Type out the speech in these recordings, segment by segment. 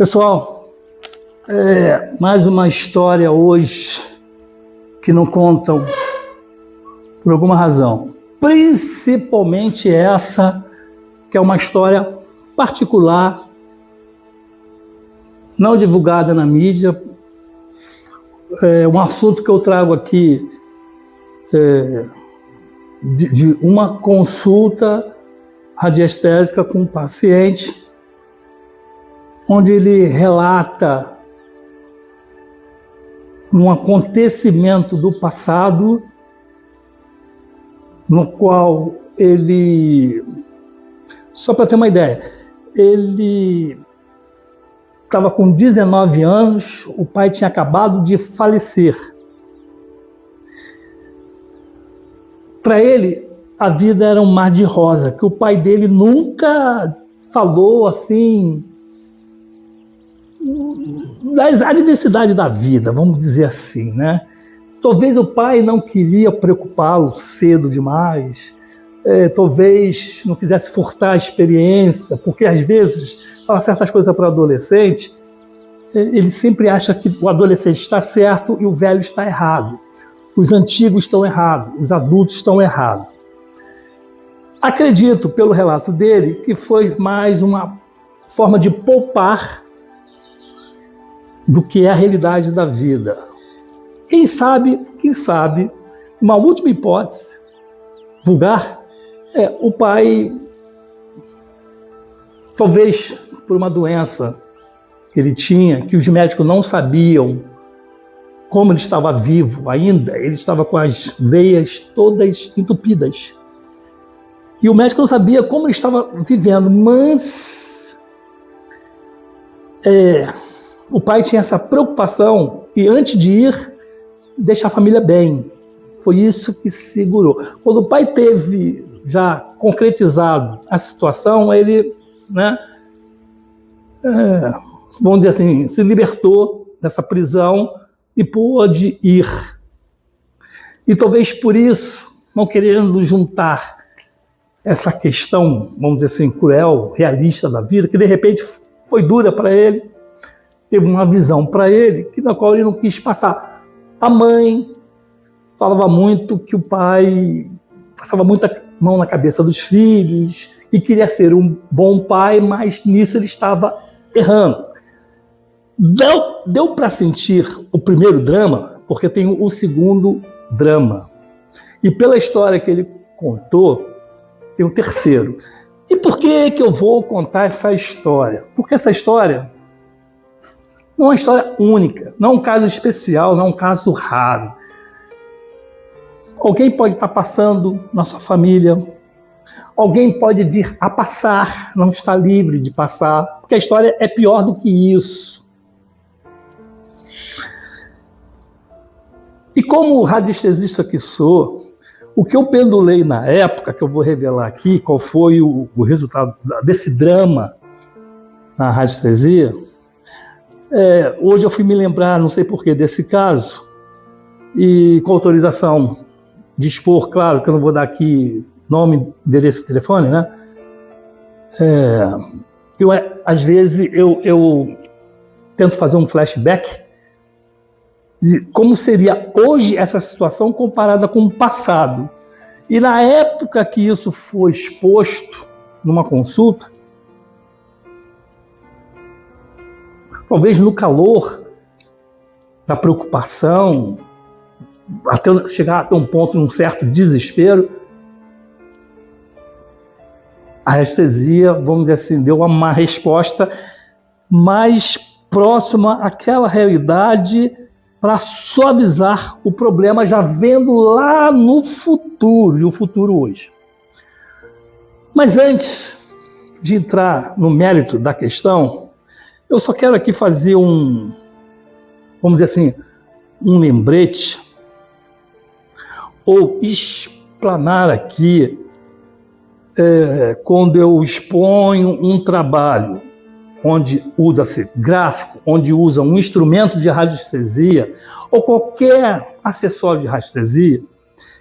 Pessoal, mais uma história hoje que não contam por alguma razão. Principalmente essa, que é uma história particular, não divulgada na mídia. Um assunto que eu trago aqui de uma consulta radiestésica com um paciente, onde ele relata um acontecimento do passado no qual ele, só para ter uma ideia, ele estava com 19 anos, o pai tinha acabado de falecer. Para ele, a vida era um mar de rosa, que o pai dele nunca falou assim das adversidades da vida, vamos dizer assim, né? Talvez o pai não queria preocupá-lo cedo demais, talvez não quisesse furtar a experiência, porque às vezes falar certas coisas para o adolescente, ele sempre acha que o adolescente está certo e o velho está errado. Os antigos estão errados, os adultos estão errados. Acredito, pelo relato dele, que foi mais uma forma de poupar do que é a realidade da vida. Quem sabe, uma última hipótese vulgar, o pai, talvez por uma doença que ele tinha, que os médicos não sabiam como ele estava vivo ainda, ele estava com as veias todas entupidas. E o médico não sabia como ele estava vivendo, mas o pai tinha essa preocupação e antes de ir, deixar a família bem. Foi isso que segurou. Quando o pai teve já concretizado a situação, ele, vamos dizer assim, se libertou dessa prisão e pôde ir. E talvez por isso, não querendo juntar essa questão, vamos dizer assim, cruel, realista da vida, que de repente foi dura para ele, teve uma visão para ele, na qual ele não quis passar. A mãe falava muito que o pai passava muita mão na cabeça dos filhos e queria ser um bom pai, mas nisso ele estava errando. Deu para sentir o primeiro drama, porque tem o segundo drama. E pela história que ele contou, tem o terceiro. E por que eu vou contar essa história? Porque essa história não é uma história única, não é um caso especial, não é um caso raro. Alguém pode estar passando na sua família, alguém pode vir a passar, não está livre de passar, porque a história é pior do que isso. E como radiestesista que sou, o que eu pendulei na época, que eu vou revelar aqui, qual foi o resultado desse drama na radiestesia, hoje eu fui me lembrar, não sei porquê, desse caso, e com autorização de expor, claro que eu não vou dar aqui nome, endereço e telefone, né? Às vezes eu tento fazer um flashback de como seria hoje essa situação comparada com o passado. E na época que isso foi exposto numa consulta, talvez no calor da preocupação, até chegar até um ponto de um certo desespero, a anestesia, vamos dizer assim, deu uma resposta mais próxima àquela realidade para suavizar o problema, já vendo lá no futuro, e o futuro hoje. Mas antes de entrar no mérito da questão, eu só quero aqui fazer vamos dizer assim, um lembrete, ou explanar aqui, quando eu exponho um trabalho onde usa-se gráfico, onde usa um instrumento de radiestesia ou qualquer acessório de radiestesia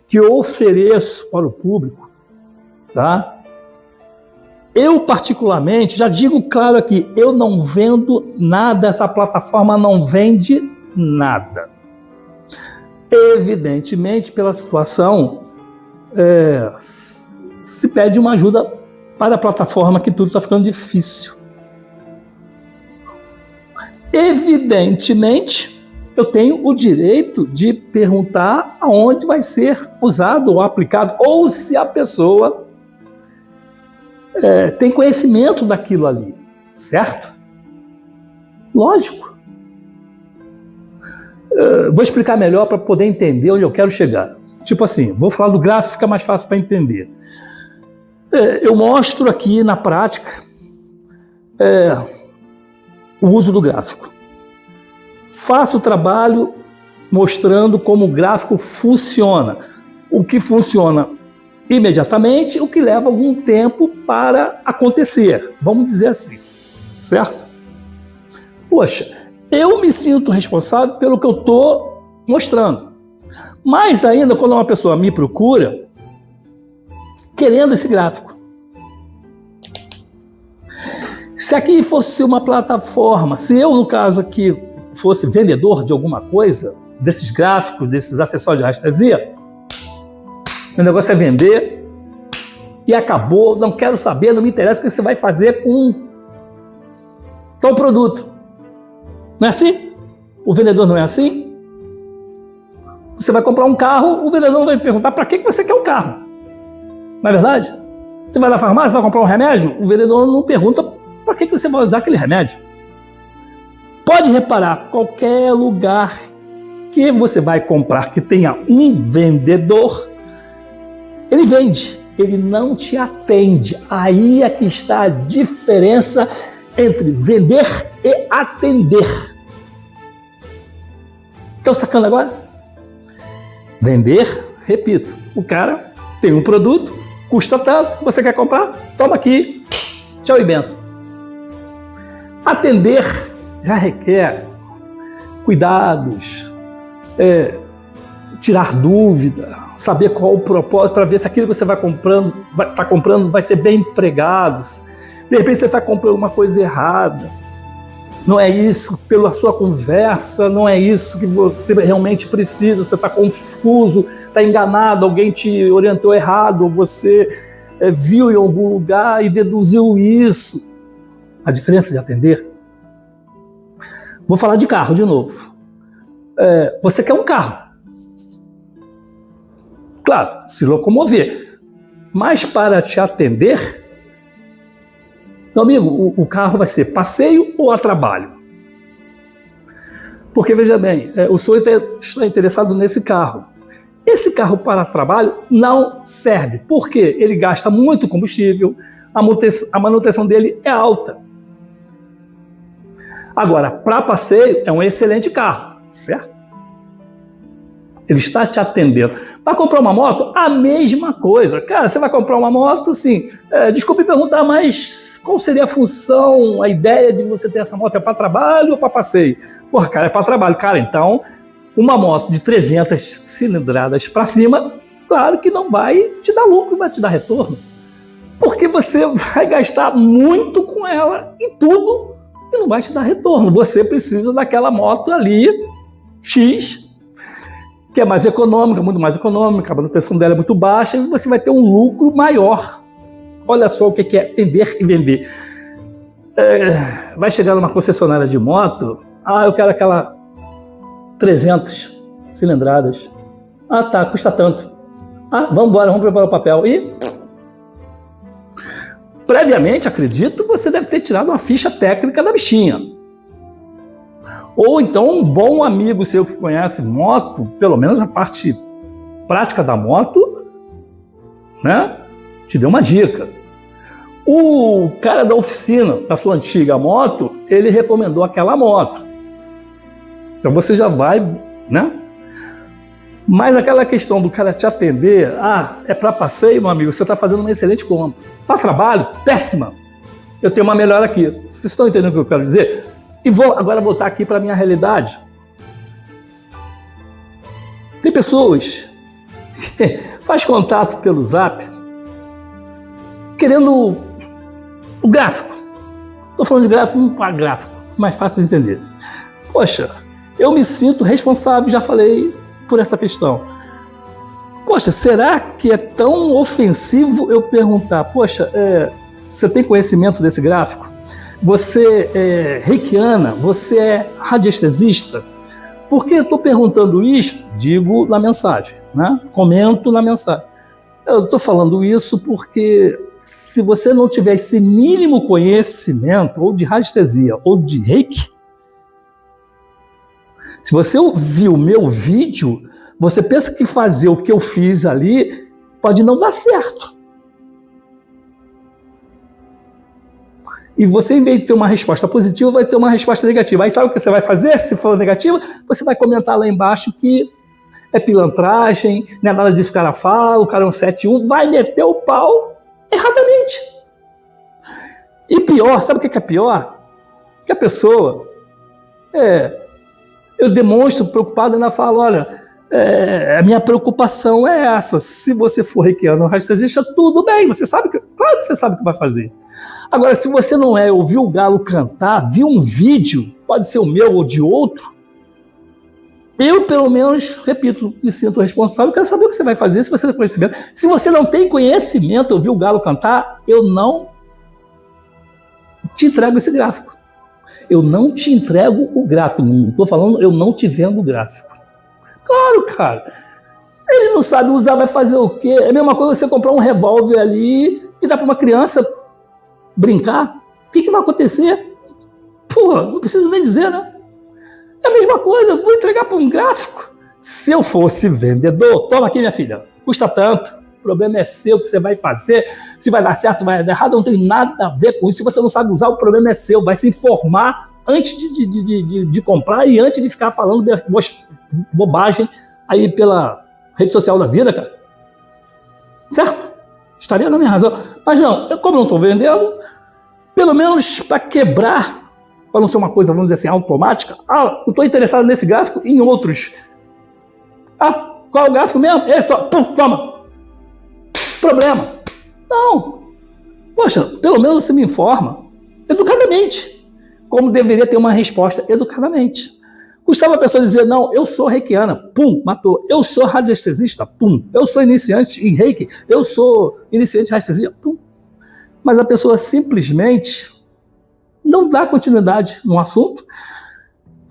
que eu ofereço para o público, tá? Eu, particularmente, já digo claro aqui, eu não vendo nada, essa plataforma não vende nada. Evidentemente, pela situação, se pede uma ajuda para a plataforma, que tudo está ficando difícil. Evidentemente, eu tenho o direito de perguntar aonde vai ser usado ou aplicado, ou se a pessoa tem conhecimento daquilo ali, certo? Lógico. Vou explicar melhor para poder entender onde eu quero chegar. Tipo assim, vou falar do gráfico, fica mais fácil para entender. Eu mostro aqui na prática o uso do gráfico. Faço o trabalho mostrando como o gráfico funciona. O que funciona imediatamente, o que leva algum tempo para acontecer. Vamos dizer assim, certo? Poxa, eu me sinto responsável pelo que eu estou mostrando. Mais ainda quando uma pessoa me procura querendo esse gráfico. Se aqui fosse uma plataforma, se eu, no caso aqui, fosse vendedor de alguma coisa, desses gráficos, desses acessórios de rastresia, meu negócio é vender e acabou, não quero saber, não me interessa o que você vai fazer com tal produto. Não é assim? O vendedor não é assim? Você vai comprar um carro, o vendedor vai perguntar para que você quer um carro. Não é verdade? Você vai na farmácia, vai comprar um remédio, o vendedor não pergunta para que você vai usar aquele remédio. Pode reparar, qualquer lugar que você vai comprar que tenha um vendedor, ele vende, ele não te atende. Aí é que está a diferença entre vender e atender. Estão sacando agora? Vender, repito, o cara tem um produto, custa tanto, você quer comprar? Toma aqui, tchau e benção. Atender já requer cuidados, tirar dúvida, saber qual o propósito, para ver se aquilo que você está comprando vai ser bem empregado. De repente você está comprando uma coisa errada. Não é isso pela sua conversa, não é isso que você realmente precisa, você está confuso, está enganado, alguém te orientou errado, ou você viu em algum lugar e deduziu isso. A diferença de atender. Vou falar de carro de novo. Você quer um carro. Claro, se locomover. Mas para te atender, meu amigo, o carro vai ser passeio ou a trabalho? Porque, veja bem, o senhor está interessado nesse carro. Esse carro para trabalho não serve. Por quê? Ele gasta muito combustível, a manutenção dele é alta. Agora, para passeio, é um excelente carro, certo? Ele está te atendendo. Para comprar uma moto, a mesma coisa. Cara, você vai comprar uma moto, assim, desculpe perguntar, mas qual seria a função, a ideia de você ter essa moto? É para trabalho ou para passeio? Porra, cara, é para trabalho. Cara, então, uma moto de 300 cilindradas para cima, claro que não vai te dar lucro, vai te dar retorno. Porque você vai gastar muito com ela em tudo e não vai te dar retorno. Você precisa daquela moto ali, X, que é mais econômica, muito mais econômica, a manutenção dela é muito baixa e você vai ter um lucro maior. Olha só o que é atender e vender. Vai chegar numa concessionária de moto, eu quero aquela 300 cilindradas. Tá, custa tanto. Vamos embora, vamos preparar o papel. E, previamente, acredito, você deve ter tirado uma ficha técnica da bichinha. Ou então um bom amigo seu que conhece moto, pelo menos a parte prática da moto, né, te deu uma dica. O cara da oficina da sua antiga moto, ele recomendou aquela moto. Então você já vai, né? Mas aquela questão do cara te atender, é para passeio, meu amigo, você está fazendo uma excelente compra. Para trabalho, péssima. Eu tenho uma melhor aqui. Vocês estão entendendo o que eu quero dizer? E vou agora voltar aqui para a minha realidade. Tem pessoas que faz contato pelo Zap, querendo O gráfico. Estou falando de gráfico, não para gráfico, mais fácil de entender. Poxa, eu me sinto responsável, já falei, por essa questão. Poxa, será que é tão ofensivo eu perguntar, poxa, você tem conhecimento desse gráfico? Você é reikiana? Você é radiestesista? Por que eu estou perguntando isso? Digo na mensagem, né? Comento na mensagem. Eu estou falando isso porque se você não tiver esse mínimo conhecimento ou de radiestesia ou de reiki, se você ouvir o meu vídeo, você pensa que fazer o que eu fiz ali pode não dar certo. E você, em vez de ter uma resposta positiva, vai ter uma resposta negativa. Aí sabe o que você vai fazer? Se for negativa, você vai comentar lá embaixo que é pilantragem, não é nada disso que o cara fala, o cara é um 7-1, vai meter o pau erradamente. E pior, sabe o que é pior? Que a pessoa, eu demonstro preocupado, ela fala, olha, a minha preocupação é essa, se você for reikiano ou radiestesista, tudo bem, você sabe que, claro que você sabe o que vai fazer. Agora, se você não ouviu o galo cantar, viu um vídeo, pode ser o meu ou de outro, eu, pelo menos, repito, me sinto responsável, quero saber o que você vai fazer, se você tem conhecimento. Se você não tem conhecimento, ouvir o galo cantar, eu não te entrego esse gráfico. Eu não te entrego o gráfico. Não estou falando, eu não te vendo o gráfico. Claro, cara. Ele não sabe usar, vai fazer o quê? É a mesma coisa você comprar um revólver ali e dar para uma criança brincar. O que vai acontecer? Porra, não preciso nem dizer, né? É a mesma coisa, vou entregar para um gráfico. Se eu fosse vendedor, toma aqui, minha filha, custa tanto. O problema é seu, o que você vai fazer. Se vai dar certo, vai dar errado, não tem nada a ver com isso. Se você não sabe usar, o problema é seu. Vai se informar antes de comprar e antes de ficar falando bobagem aí pela rede social da vida, cara. Certo? Estaria na minha razão. Mas não, como eu não estou vendendo, pelo menos para quebrar, para não ser uma coisa, vamos dizer assim, automática. Eu estou interessado nesse gráfico e em outros. Qual é o gráfico mesmo? Esse, toma. Problema. Não. Poxa, pelo menos você me informa educadamente, como deveria ter uma resposta educadamente. Custava a pessoa dizer, não, eu sou reikiana, pum, matou. Eu sou radiestesista, pum. Eu sou iniciante em reiki, eu sou iniciante em radiestesia, pum. Mas a pessoa simplesmente não dá continuidade no assunto.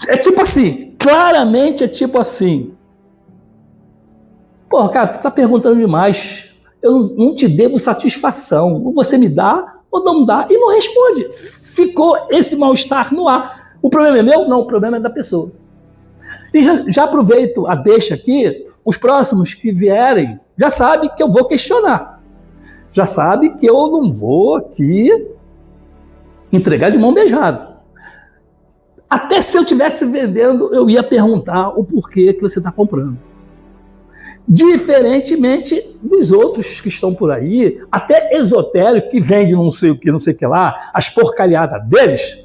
É tipo assim, claramente é tipo assim. Porra, cara, tu tá perguntando demais. Eu não te devo satisfação. Ou você me dá, ou não dá. E não responde. Ficou esse mal-estar no ar. O problema é meu? Não, o problema é da pessoa. E já aproveito a deixa aqui. Os próximos que vierem já sabem que eu vou questionar. Já sabem que eu não vou aqui entregar de mão beijada. Até se eu estivesse vendendo, eu ia perguntar o porquê que você está comprando. Diferentemente dos outros que estão por aí, até esotérico, que vende não sei o que lá, as porcalhadas deles,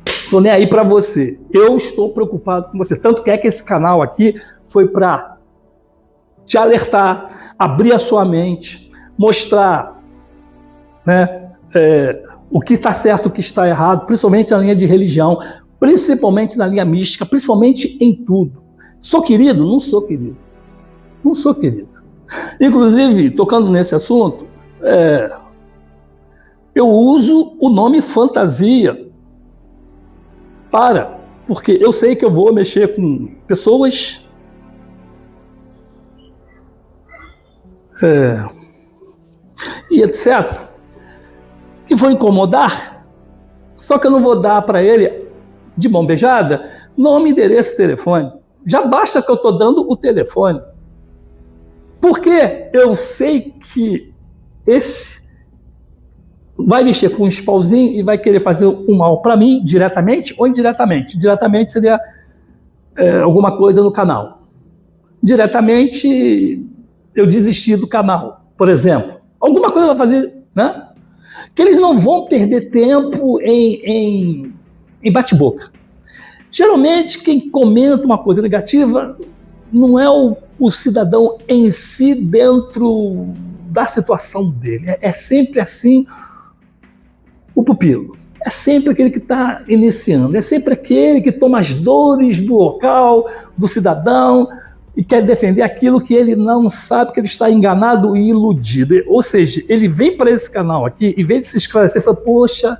estou nem aí para você. Eu estou preocupado com você. Tanto que esse canal aqui foi para te alertar, abrir a sua mente, mostrar, né, o que está certo, o que está errado, principalmente na linha de religião, principalmente na linha mística, principalmente em tudo. Sou querido? Não sou querido. Não sou querido. Inclusive, tocando nesse assunto, eu uso o nome fantasia porque eu sei que eu vou mexer com pessoas e etc., que vão incomodar, só que eu não vou dar para ele, de mão beijada, nome, endereço, telefone. Já basta que eu estou dando o telefone. Porque eu sei que esse vai mexer com um spawzinho e vai querer fazer um mal para mim, diretamente ou indiretamente. Diretamente seria alguma coisa no canal. Diretamente, eu desisti do canal, por exemplo. Alguma coisa vai fazer, né? Que eles não vão perder tempo em bate-boca. Geralmente, quem comenta uma coisa negativa não é o cidadão em si dentro da situação dele. É sempre assim o pupilo é sempre aquele que está iniciando, é sempre aquele que toma as dores do local, do cidadão, e quer defender aquilo que ele não sabe, que ele está enganado e iludido. Ou seja, ele vem para esse canal aqui e vem de se esclarecer e fala, poxa,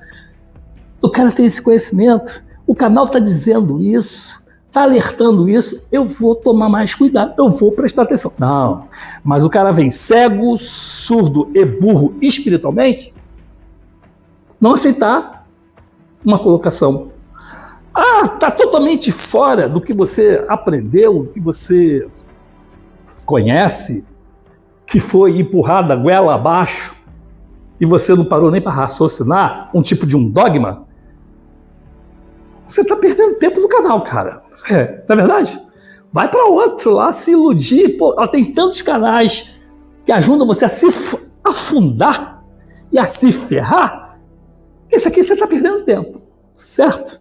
o cara tem esse conhecimento, o canal está dizendo isso, está alertando isso, eu vou tomar mais cuidado, eu vou prestar atenção. Não, mas o cara vem cego, surdo e burro espiritualmente, não aceitar uma colocação. Está totalmente fora do que você aprendeu, do que você conhece, que foi empurrado a goela abaixo e você não parou nem para raciocinar um tipo de um dogma. Você está perdendo tempo no canal, cara. Não é verdade? Vai para outro lá, se iludir. Pô, tem tantos canais que ajudam você a se afundar e a se ferrar. Esse aqui você está perdendo tempo, certo?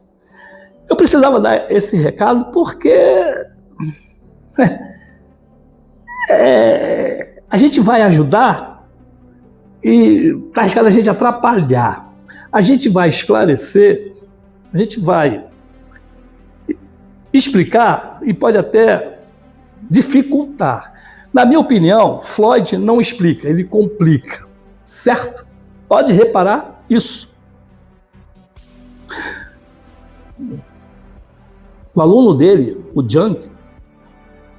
Eu precisava dar esse recado porque a gente vai ajudar e está arriscado a gente atrapalhar. A gente vai esclarecer, a gente vai explicar e pode até dificultar. Na minha opinião, Floyd não explica, ele complica, certo? Pode reparar isso. O aluno dele, o Jung,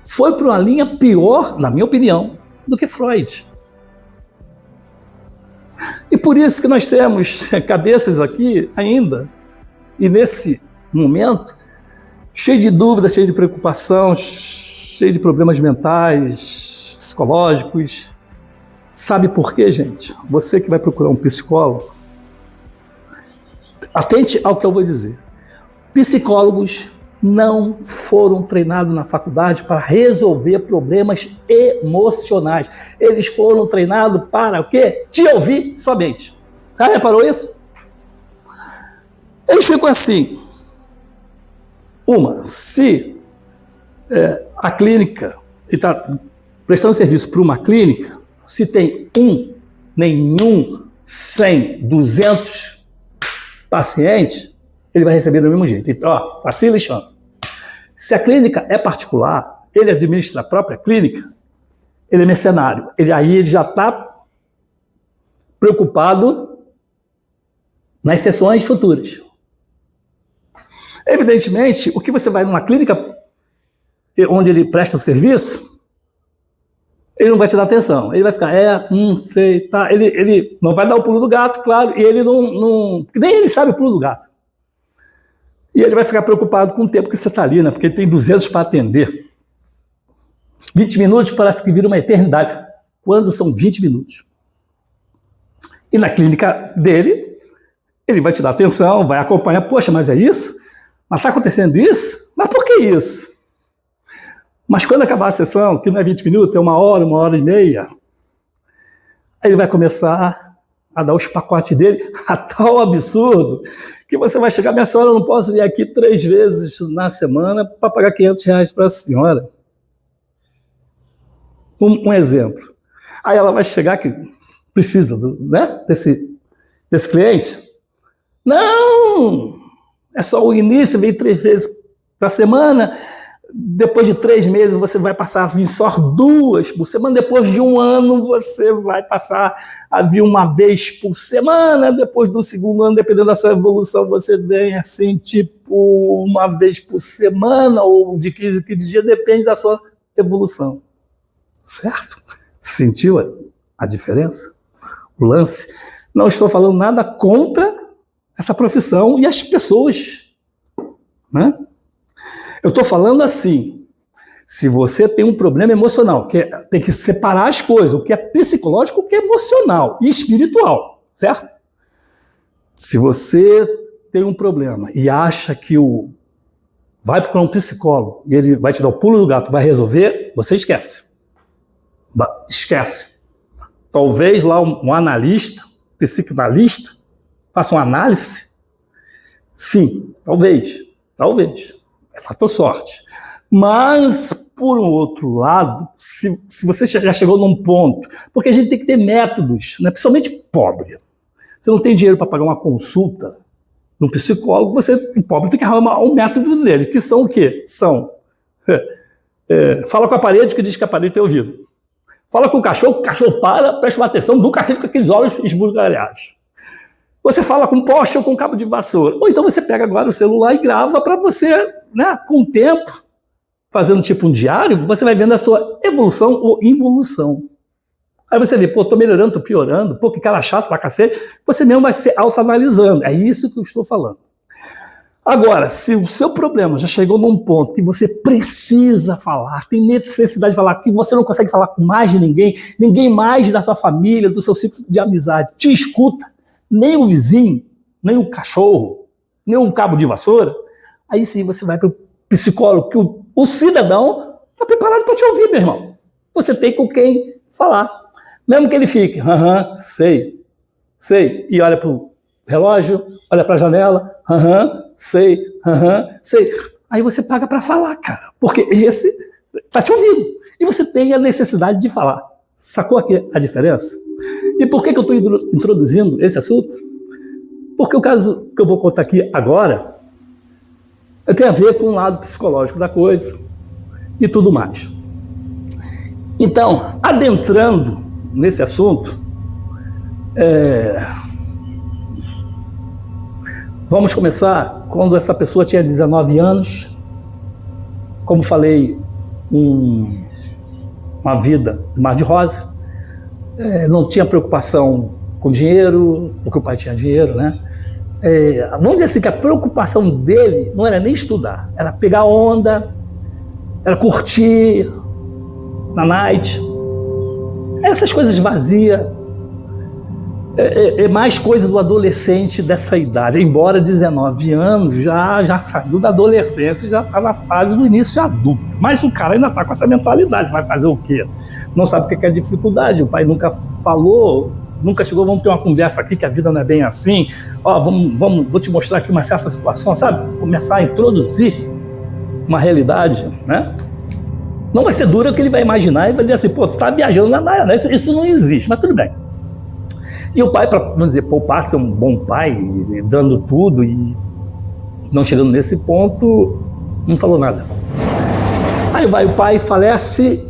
foi para uma linha pior, na minha opinião, do que Freud. E por isso que nós temos cabeças aqui ainda, e nesse momento, cheio de dúvidas, cheio de preocupação, cheio de problemas mentais, psicológicos. Sabe por quê, gente? Você que vai procurar um psicólogo, atente ao que eu vou dizer. Psicólogos não foram treinados na faculdade para resolver problemas emocionais. Eles foram treinados para o quê? Te ouvir somente. Já reparou isso? Eles ficam assim. Se a clínica está prestando serviço para uma clínica, se tem nenhum, 100, 200 pacientes, ele vai receber do mesmo jeito. Então, assim, Alexandre. Se a clínica é particular, ele administra a própria clínica, ele é mercenário. Aí ele já está preocupado nas sessões futuras. Evidentemente, o que você vai numa clínica onde ele presta o serviço, ele não vai te dar atenção. Ele vai ficar, sei, tá. Ele não vai dar o pulo do gato, claro, e ele não nem ele sabe o pulo do gato. E ele vai ficar preocupado com o tempo que você está ali, né? Porque ele tem 200 para atender. 20 minutos parece que vira uma eternidade. Quando são 20 minutos? E na clínica dele, ele vai te dar atenção, vai acompanhar. Poxa, mas é isso? Mas está acontecendo isso? Mas por que isso? Mas quando acabar a sessão, que não é 20 minutos, é 1 hora e meia, aí ele vai começar a dar os pacotes dele a tal absurdo que você vai chegar, minha senhora, eu não posso vir aqui 3 vezes na semana para pagar R$500 para a senhora. Um exemplo. Aí ela vai chegar que precisa desse cliente. Não! É só o início, vem 3 vezes para a semana. Depois de 3 meses, você vai passar a vir só 2 por semana. Depois de 1 ano, você vai passar a vir 1 vez por semana. Depois do 2º ano, dependendo da sua evolução, você vem assim, tipo, 1 vez por semana ou de 15 em 15 dias, depende da sua evolução. Certo? Sentiu a diferença? O lance? Não estou falando nada contra essa profissão e as pessoas, né? Eu estou falando assim, se você tem um problema emocional, tem que separar as coisas, o que é psicológico, o que é emocional e espiritual, certo? Se você tem um problema e acha que vai procurar um psicólogo e ele vai te dar o pulo do gato, vai resolver, você esquece. Esquece. Talvez lá um analista, psicanalista, faça uma análise. Sim, talvez. É fator sorte. Mas, por um outro lado, se você já chegou num ponto, porque a gente tem que ter métodos, né? Principalmente pobre. você não tem dinheiro para pagar uma consulta num psicólogo, o pobre tem que arrumar um método dele, que são o quê? Fala com a parede que diz que a parede tem ouvido. Fala com o cachorro presta uma atenção do cacete com aqueles olhos esbugalhados. Você fala com poste ou com cabo de vassoura. Ou então você pega agora o celular e grava para você, né, com o tempo, fazendo tipo um diário, você vai vendo a sua evolução ou involução. Aí você vê, pô, tô melhorando, tô piorando, pô, que cara chato pra cacete. Você mesmo vai se autoanalisando. É isso que eu estou falando. Agora, se o seu problema já chegou num ponto que você precisa falar, tem necessidade de falar, que você não consegue falar com mais de ninguém mais da sua família, do seu ciclo de amizade, te escuta, nem o vizinho, nem o cachorro, nem um cabo de vassoura, aí sim você vai para o psicólogo, que o cidadão está preparado para te ouvir, meu irmão. Você tem com quem falar. Mesmo que ele fique, sei, e olha para o relógio, olha para a janela, sei. Aí você paga para falar, cara, porque esse está te ouvindo. E você tem a necessidade de falar. Sacou aqui a diferença? E por que eu estou introduzindo esse assunto? Porque o caso que eu vou contar aqui agora tem a ver com o lado psicológico da coisa e tudo mais. Então, adentrando nesse assunto, vamos começar quando essa pessoa tinha 19 anos, como falei, uma vida de mar de rosa, não tinha preocupação com dinheiro, porque o pai tinha dinheiro, né? Vamos dizer assim, que a preocupação dele não era nem estudar, era pegar onda, era curtir na night, essas coisas vazias. É mais coisa do adolescente dessa idade, embora 19 anos já saiu da adolescência e já está na fase do início adulto. Mas o cara ainda está com essa mentalidade, vai fazer o quê? Não sabe o que é dificuldade, o pai nunca falou, nunca chegou, vamos ter uma conversa aqui que a vida não é bem assim, vou te mostrar aqui uma certa situação, sabe? Começar a introduzir uma realidade, né? Não vai ser dura o que ele vai imaginar e vai dizer assim, pô, você está viajando na maionese, isso não existe, mas tudo bem. E o pai, para, vamos dizer, poupar, ser um bom pai, dando tudo e não chegando nesse ponto, não falou nada. Aí vai o pai, falece,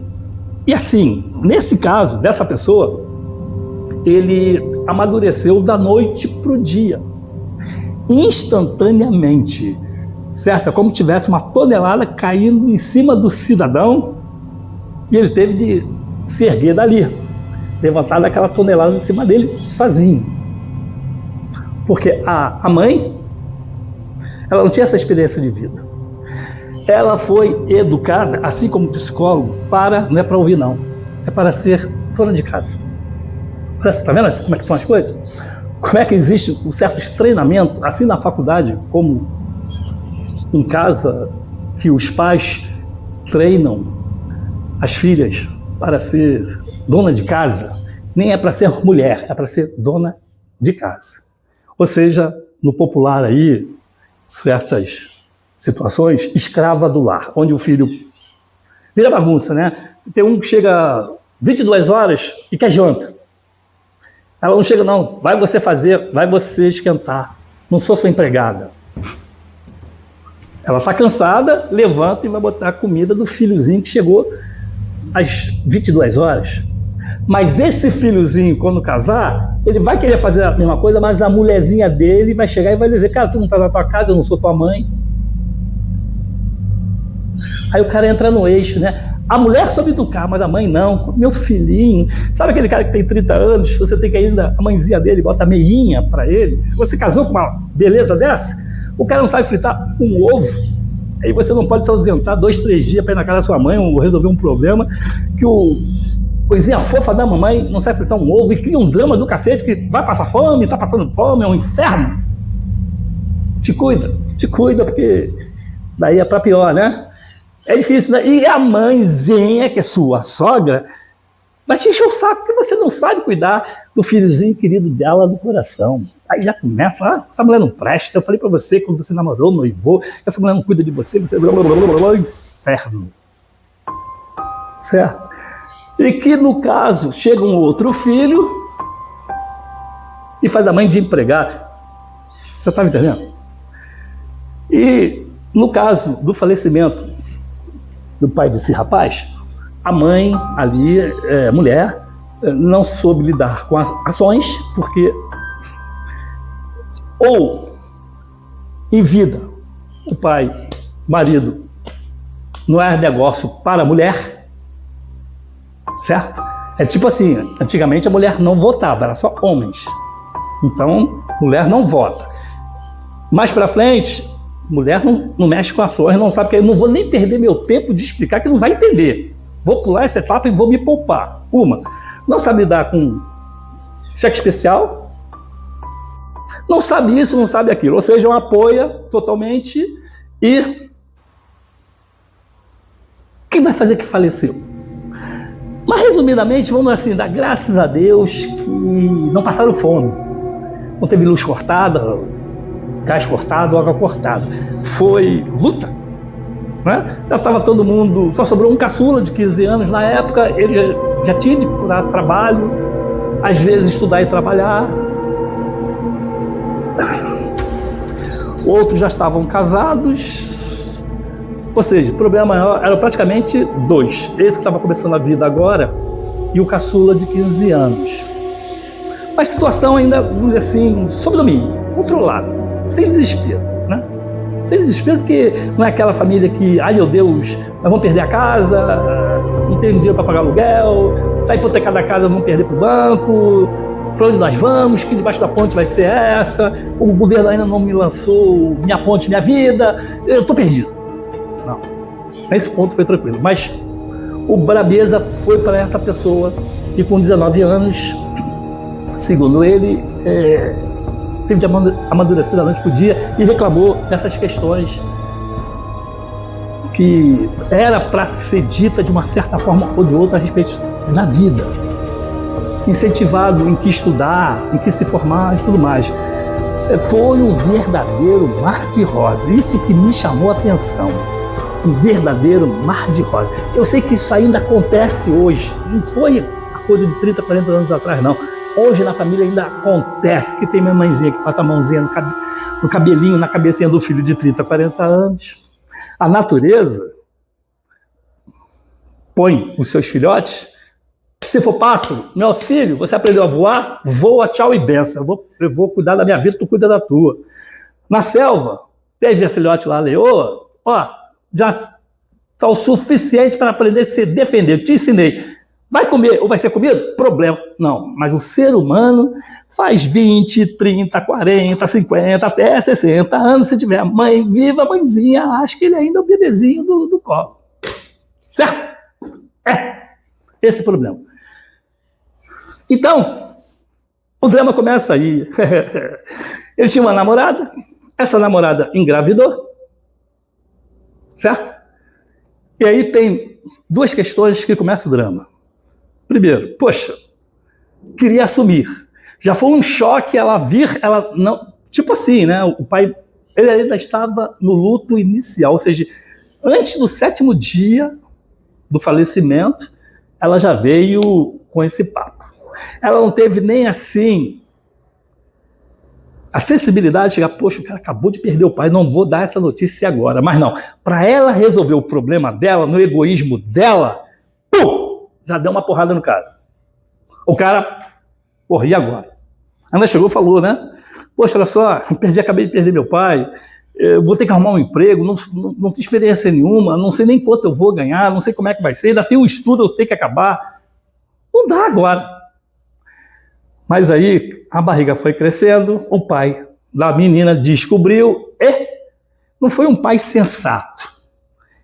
e assim, nesse caso, dessa pessoa, ele amadureceu da noite para o dia, instantaneamente, certo? É como se tivesse uma tonelada caindo em cima do cidadão e ele teve de se erguer dali, levantar daquela tonelada em cima dele sozinho. Porque a mãe, ela não tinha essa experiência de vida. Ela foi educada, assim como psicólogo, não é para ouvir não, é para ser dona de casa. Tá vendo como é que são as coisas? Como é que existe um certo treinamento, assim na faculdade, como em casa, que os pais treinam as filhas para ser dona de casa, nem é para ser mulher, é para ser dona de casa. Ou seja, no popular aí, certas situações, escrava do lar, onde o filho vira bagunça, né? Tem um que chega 22 horas e quer janta. Ela não chega não, vai você fazer, vai você esquentar, não sou sua empregada. Ela está cansada, levanta e vai botar a comida do filhozinho que chegou às 22 horas. Mas esse filhozinho, quando casar, ele vai querer fazer a mesma coisa, mas a mulherzinha dele vai chegar e vai dizer, cara, tu não tá na tua casa, eu não sou tua mãe. Aí o cara entra no eixo, né? A mulher soube educar, mas a mãe não. Meu filhinho, sabe aquele cara que tem 30 anos, você tem que ainda, a mãezinha dele bota meinha pra ele? Você casou com uma beleza dessa? O cara não sabe fritar um ovo. Aí você não pode se ausentar 2, 3 dias para ir na casa da sua mãe ou resolver um problema, que o coisinha fofa da mamãe não sabe fritar um ovo e cria um drama do cacete que vai passar fome, tá passando fome, é um inferno. Te cuida, porque daí é para pior, né? É difícil, né? E a mãezinha, que é sua sogra, vai te encher o saco porque você não sabe cuidar do filhozinho querido dela do coração. Aí já começa, essa mulher não presta, eu falei pra você quando você namorou, noivou, essa mulher não cuida de você, inferno. Certo? E que no caso, chega um outro filho, e faz a mãe de empregada. Você está me entendendo? E no caso do falecimento do pai desse rapaz, a mãe ali, mulher, não soube lidar com as ações, porque ou em vida o pai, o marido, não é negócio para a mulher, certo? É tipo assim, antigamente a mulher não votava, era só homens. Então, mulher não vota. Mais para frente, mulher não mexe com ações, não sabe, que eu não vou nem perder meu tempo de explicar, que não vai entender. Vou pular essa etapa e vou me poupar. Uma, não sabe lidar com cheque especial, não sabe isso, não sabe aquilo. Ou seja, não apoia totalmente e quem vai fazer que faleceu? Mas, resumidamente, vamos assim, dar graças a Deus que não passaram fome. Não teve luz cortada, gás cortado, água cortada. Foi luta, né? Já estava todo mundo, só sobrou um caçula de 15 anos na época, ele já tinha de procurar trabalho, às vezes estudar e trabalhar. Outros já estavam casados. Ou seja, o problema maior era praticamente dois. Esse que estava começando a vida agora e o caçula de 15 anos. Mas situação ainda, vamos dizer assim, sob domínio, controlada, sem desespero, né? Sem desespero, porque não é aquela família que, ai meu Deus, nós vamos perder a casa, não tem dinheiro para pagar aluguel, está hipotecada a casa, vamos perder para o banco, para onde nós vamos, que debaixo da ponte vai ser essa, o governo ainda não me lançou minha ponte, minha vida, eu estou perdido. Não, nesse ponto foi tranquilo, mas o brabeza foi para essa pessoa que com 19 anos, segundo ele, teve de amadurecer da noite para o dia e reclamou dessas questões que era para ser dita de uma certa forma ou de outra a respeito da vida, incentivado em que estudar, em que se formar e tudo mais. Foi um verdadeiro mar de rosa, isso que me chamou a atenção. Um verdadeiro mar de rosa. Eu sei que isso ainda acontece hoje, não foi a coisa de 30, 40 anos atrás, não. Hoje na família ainda acontece que tem minha mãezinha que passa a mãozinha no cabelinho, na cabecinha do filho de 30, 40 anos. A natureza põe os seus filhotes. Se for pássaro, meu filho, você aprendeu a voar? Voa, tchau e benção. Eu vou cuidar da minha vida, tu cuida da tua. Na selva, teve a filhote lá, a leoa, já está o suficiente para aprender a se defender. Eu te ensinei. Vai comer ou vai ser comido? Problema. Não, mas o ser humano faz 20, 30, 40, 50, até 60 anos. Se tiver mãe viva, a mãezinha acha que ele ainda é o bebezinho do colo. Certo? Esse é o problema. Então, o drama começa aí. Ele tinha uma namorada, essa namorada engravidou, certo? E aí tem duas questões que começa o drama. Primeiro, poxa, queria assumir. Já foi um choque ela vir, ela não... Tipo assim, né? O pai, ele ainda estava no luto inicial, ou seja, antes do 7º dia do falecimento, ela já veio com esse papo. Ela não teve nem assim a sensibilidade de chegar, poxa, o cara acabou de perder o pai, não vou dar essa notícia agora. Mas não, para ela resolver o problema dela, no egoísmo dela, já deu uma porrada no cara. O cara, porra, e agora? Ela chegou e falou, né? Poxa, olha só, acabei de perder meu pai, eu vou ter que arrumar um emprego, não tenho experiência nenhuma, não sei nem quanto eu vou ganhar, não sei como é que vai ser, ainda tem um estudo, eu tenho que acabar. Não dá agora. Mas aí a barriga foi crescendo, o pai da menina descobriu, não foi um pai sensato.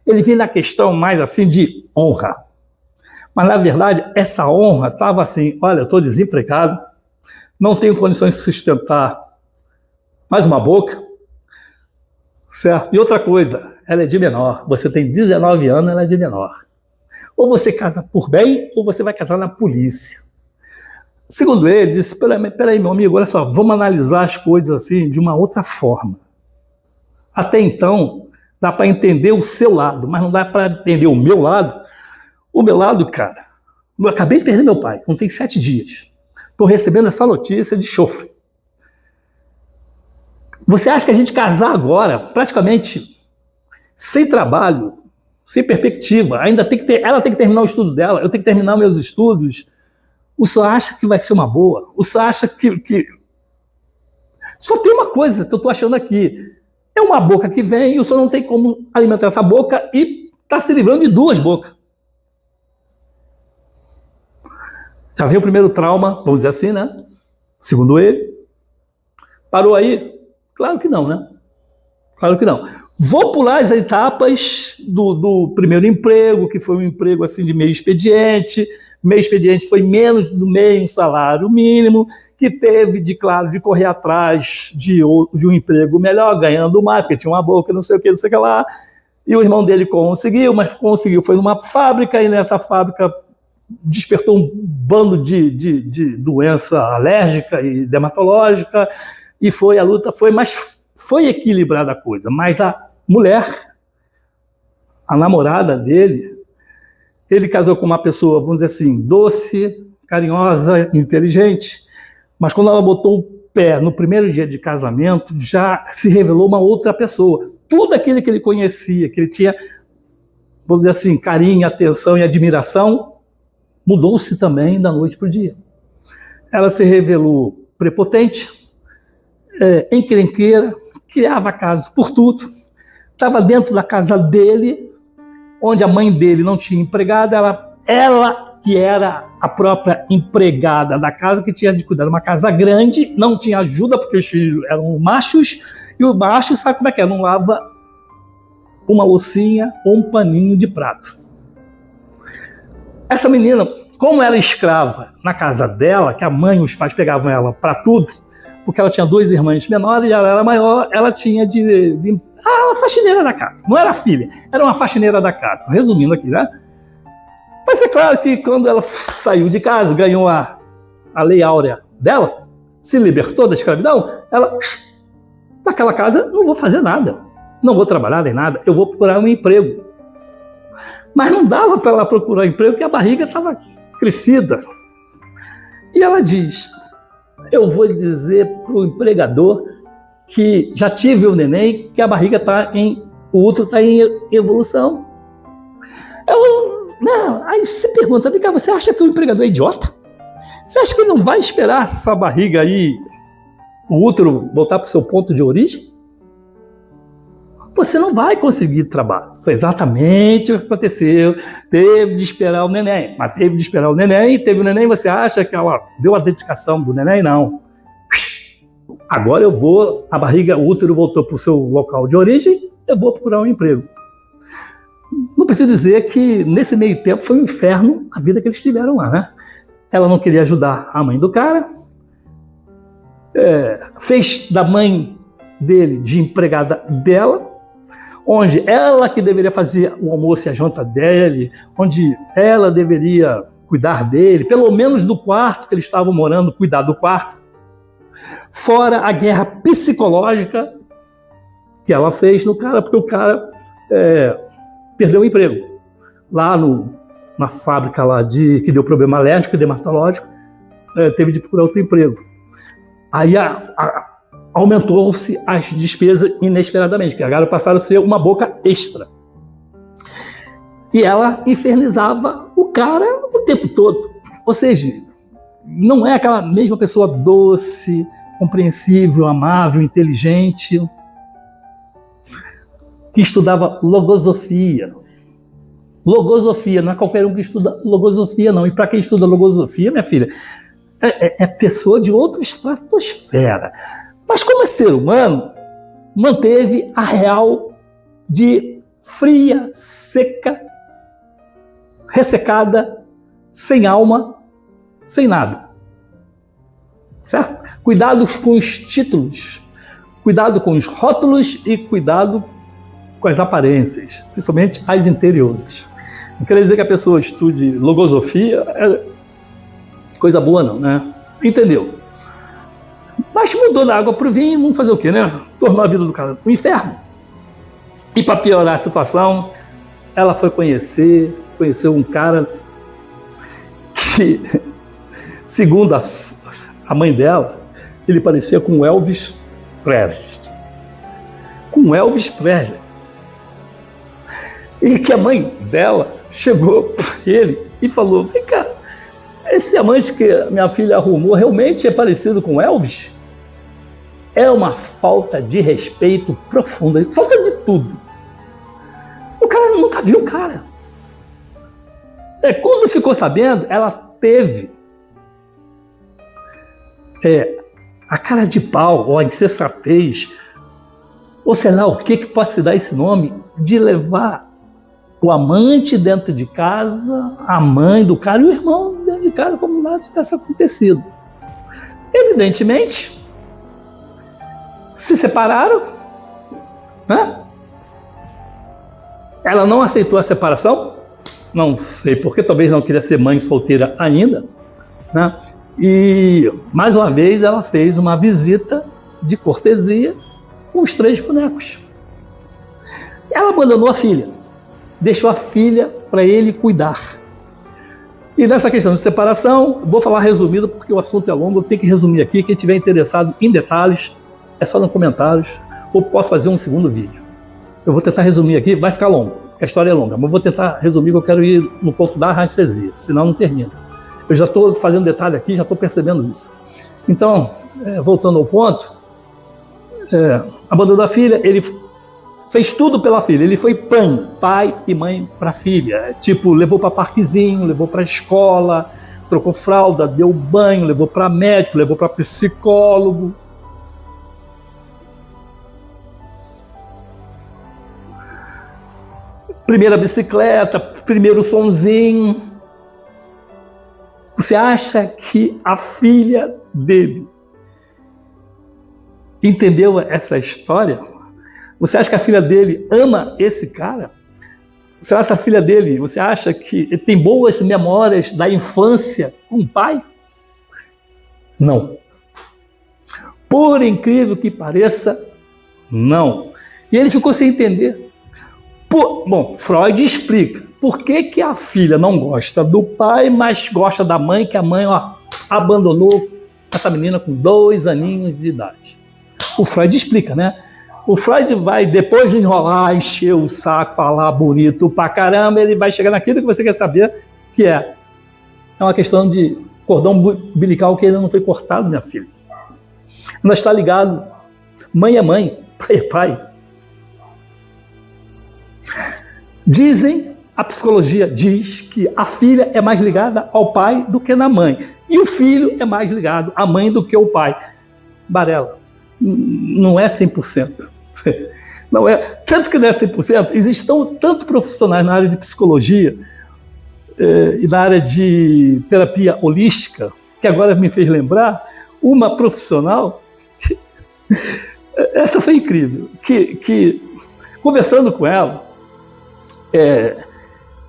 Ele vinha na questão mais assim de honra. Mas na verdade essa honra estava assim, olha, eu estou desempregado, não tenho condições de sustentar mais uma boca, certo? E outra coisa, ela é de menor, você tem 19 anos, ela é de menor. Ou você casa por bem, ou você vai casar na polícia. Segundo ele, disse, peraí, meu amigo, olha só, vamos analisar as coisas assim de uma outra forma. Até então, dá para entender o seu lado, mas não dá para entender o meu lado. O meu lado, cara, eu acabei de perder meu pai, não tem 7 dias. Estou recebendo essa notícia de chofre. Você acha que a gente casar agora, praticamente sem trabalho, sem perspectiva, ainda tem que ter, ela tem que terminar o estudo dela, eu tenho que terminar meus estudos, o senhor acha que vai ser uma boa? O senhor acha que... Só tem uma coisa que eu estou achando aqui. É uma boca que vem e o senhor não tem como alimentar essa boca e está se livrando de duas bocas. Já veio o primeiro trauma, vamos dizer assim, né? Segundo ele. Parou aí? Claro que não, né? Claro que não. Vou pular as etapas do primeiro emprego, que foi um emprego assim de meio expediente. Meio expediente foi menos do meio salário mínimo, que teve, de correr atrás de um emprego melhor, ganhando mais, porque tinha uma boca, não sei o que lá. E o irmão dele conseguiu, mas conseguiu, foi numa fábrica, e nessa fábrica despertou um bando de doença alérgica e dermatológica, e a luta foi, mas foi equilibrada a coisa. Mas a mulher, a namorada dele, ele casou com uma pessoa, vamos dizer assim, doce, carinhosa, inteligente, mas quando ela botou o pé no primeiro dia de casamento, já se revelou uma outra pessoa. Tudo aquilo que ele conhecia, que ele tinha, vamos dizer assim, carinho, atenção e admiração, mudou-se também da noite para o dia. Ela se revelou prepotente, encrenqueira, criava casos por tudo, estava dentro da casa dele, onde a mãe dele não tinha empregada, ela que era a própria empregada da casa, que tinha de cuidar de uma casa grande, não tinha ajuda, porque os filhos eram machos, e o macho sabe como é que é, não lava uma loucinha ou um paninho de prato. Essa menina, como era escrava na casa dela, que a mãe e os pais pegavam ela para tudo, porque ela tinha 2 irmãs menores e ela era maior, ela tinha a faxineira da casa. Não era filha, era uma faxineira da casa. Resumindo aqui, né? Mas é claro que quando ela saiu de casa, ganhou a lei áurea dela, se libertou da escravidão, ela, naquela casa, não vou fazer nada. Não vou trabalhar nem nada, eu vou procurar um emprego. Mas não dava para ela procurar emprego, porque a barriga estava crescida. E ela diz, eu vou dizer para o empregador que já tive o neném, que a barriga o útero está em evolução. Aí você pergunta, vem cá, você acha que o empregador é idiota? Você acha que ele não vai esperar essa barriga aí, o útero, voltar para o seu ponto de origem? Você não vai conseguir trabalho. Foi exatamente o que aconteceu. Teve de esperar o neném. Mas teve de esperar o neném, teve o neném, você acha que ela deu a dedicação do neném? Não. Agora a barriga, o útero voltou para o seu local de origem, eu vou procurar um emprego. Não preciso dizer que nesse meio tempo foi um inferno a vida que eles tiveram lá, né? Ela não queria ajudar a mãe do cara, fez da mãe dele de empregada dela, onde ela que deveria fazer o almoço e a janta dele, onde ela deveria cuidar dele, pelo menos do quarto que eles estavam morando, cuidar do quarto. Fora a guerra psicológica que ela fez no cara, porque o cara perdeu o emprego. Lá na fábrica lá que deu problema alérgico e dermatológico, teve de procurar outro emprego. Aí aumentou-se as despesas inesperadamente, que agora passaram a ser uma boca extra. E ela infernizava o cara o tempo todo. Ou seja, não é aquela mesma pessoa doce, compreensível, amável, inteligente, que estudava logosofia. Logosofia, não é qualquer um que estuda logosofia, não. E para quem estuda logosofia, minha filha, é pessoa de outra estratosfera. Mas como é ser humano, manteve a real de fria, seca, ressecada, sem alma, sem nada. Certo? Cuidado com os títulos, cuidado com os rótulos e cuidado com as aparências, principalmente as interiores. Não quer dizer que a pessoa estude logosofia é coisa boa não, né? Entendeu? Mas mudou da água para o vinho, vamos fazer o quê, né? Tornou a vida do cara um inferno. E para piorar a situação, ela foi conheceu um cara que, segundo a mãe dela, ele parecia com Elvis Presley. um Elvis Presley. E que a mãe dela chegou para ele e falou: vem cá, esse amante que minha filha arrumou realmente é parecido com Elvis? É uma falta de respeito profunda, falta de tudo. O cara nunca viu o cara. Quando ficou sabendo, ela teve a cara de pau, ou a insensatez, ou sei lá o que pode se dar esse nome, de levar o amante dentro de casa, a mãe do cara e o irmão dentro de casa, como nada tivesse acontecido. Evidentemente, se separaram, né? Ela não aceitou a separação, não sei porquê, talvez não queria ser mãe solteira ainda, né? E, mais uma vez, ela fez uma visita de cortesia com os 3 bonecos. Ela abandonou a filha, deixou a filha para ele cuidar. E nessa questão de separação, vou falar resumido porque o assunto é longo, eu tenho que resumir aqui. Quem estiver interessado em detalhes, é só nos comentários, ou posso fazer um segundo vídeo. Eu vou tentar resumir aqui, vai ficar longo, porque a história é longa, mas vou tentar resumir, que eu quero ir no ponto da radiestesia, senão não termina. Eu já estou fazendo detalhe aqui, já estou percebendo isso. Então, voltando ao ponto, abandonou a filha, ele fez tudo pela filha, ele foi pai e mãe para a filha. Tipo, levou para parquezinho, levou para escola, trocou fralda, deu banho, levou para médico, levou para psicólogo. Primeira bicicleta, primeiro sonzinho. Você acha que a filha dele entendeu essa história? Você acha que a filha dele ama esse cara? Será que a filha dele, você acha que tem boas memórias da infância com o pai? Não. Por incrível que pareça, não. E ele ficou sem entender. Bom, Freud explica por que a filha não gosta do pai, mas gosta da mãe, que a mãe abandonou essa menina com 2 aninhos de idade. O Freud explica, né? O Freud vai, depois de enrolar, encher o saco, falar bonito pra caramba, ele vai chegar naquilo que você quer saber, que é uma questão de cordão umbilical que ainda não foi cortado, minha filha. Ainda está ligado. Mãe é mãe, pai é pai. A psicologia diz que a filha é mais ligada ao pai do que na mãe. E o filho é mais ligado à mãe do que ao pai. Barela, não é 100%. Não é. Tanto que não é 100%, existem tanto profissionais na área de psicologia e na área de terapia holística, que agora me fez lembrar, uma profissional, essa foi incrível, que conversando com ela,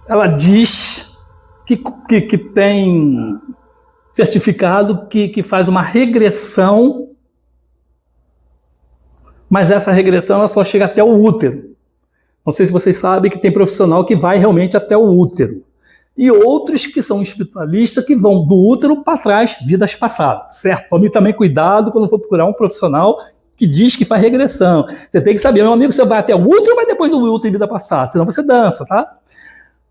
ela diz que tem certificado que faz uma regressão, mas essa regressão ela só chega até o útero. Não sei se vocês sabem que tem profissional que vai realmente até o útero. E outros que são espiritualistas que vão do útero para trás, vidas passadas, certo? Tome também cuidado quando for procurar um profissional que diz que faz regressão. Você tem que saber, meu amigo, você vai até o útero ou vai depois do útero em vida passada? Senão você dança, tá?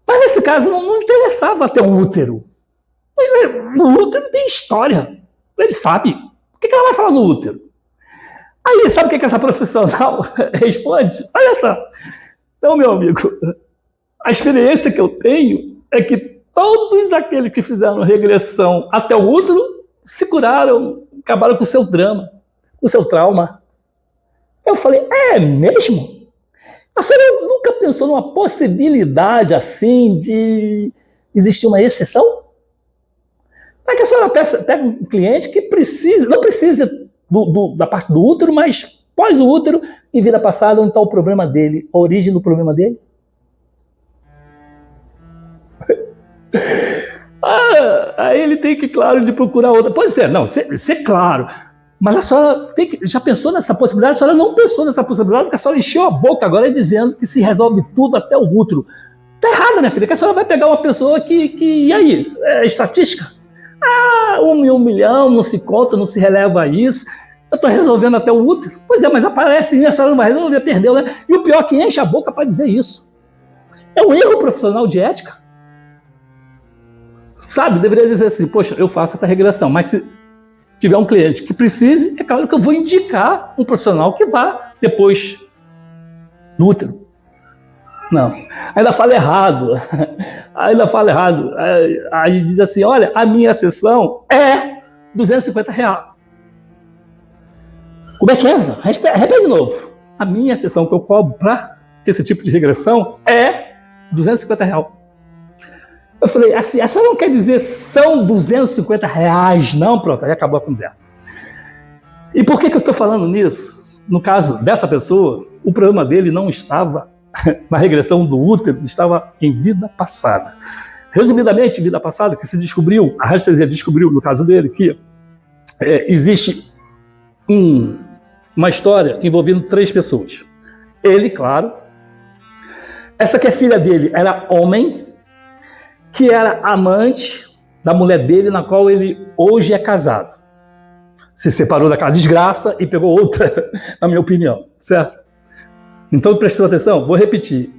Mas nesse caso não interessava até o útero. O útero tem história. Ele sabe. O que ela vai falar no útero? Aí, sabe o que essa profissional responde? Olha só. Então, meu amigo, a experiência que eu tenho é que todos aqueles que fizeram regressão até o útero se curaram, acabaram com o seu drama, com o seu trauma. Eu falei, é mesmo? A senhora nunca pensou numa possibilidade assim de existir uma exceção? Para que a senhora pega um cliente que não precisa da parte do útero, mas pós o útero, em vida passada, onde está o problema dele, a origem do problema dele? Aí ele tem que, claro, de procurar outra. Pois é, não, ser claro. Mas a senhora já pensou nessa possibilidade? A senhora não pensou nessa possibilidade, porque a senhora encheu a boca agora dizendo que se resolve tudo até o útero. Tá errada, minha filha, que a senhora vai pegar uma pessoa que e aí? É estatística? 1 em 1 milhão, não se conta, não se releva isso. Eu estou resolvendo até o útero. Pois é, mas aparece, a senhora não vai resolver, perdeu, né? E o pior é que enche a boca para dizer isso. É um erro profissional de ética. Sabe, deveria dizer assim, poxa, eu faço essa regressão, mas se tiver um cliente que precise, é claro que eu vou indicar um profissional que vá depois do útero. Não, ainda fala errado. Aí diz assim, olha, a minha sessão é R$250. Como é que é? Repete de novo. A minha sessão que eu cobro para esse tipo de regressão é R$250. Eu falei, assim, a senhora não quer dizer são R$250, não? Pronto, aí acabou a conversa. E por que eu estou falando nisso? No caso dessa pessoa, o problema dele não estava na regressão do útero, estava em vida passada. Resumidamente, vida passada, que se descobriu, a radiestesia descobriu, no caso dele, que existe uma história envolvendo 3 pessoas. Ele, claro. Essa que é filha dele era homem, que era amante da mulher dele, na qual ele hoje é casado. Se separou daquela desgraça e pegou outra, na minha opinião, certo? Então, prestou atenção, vou repetir.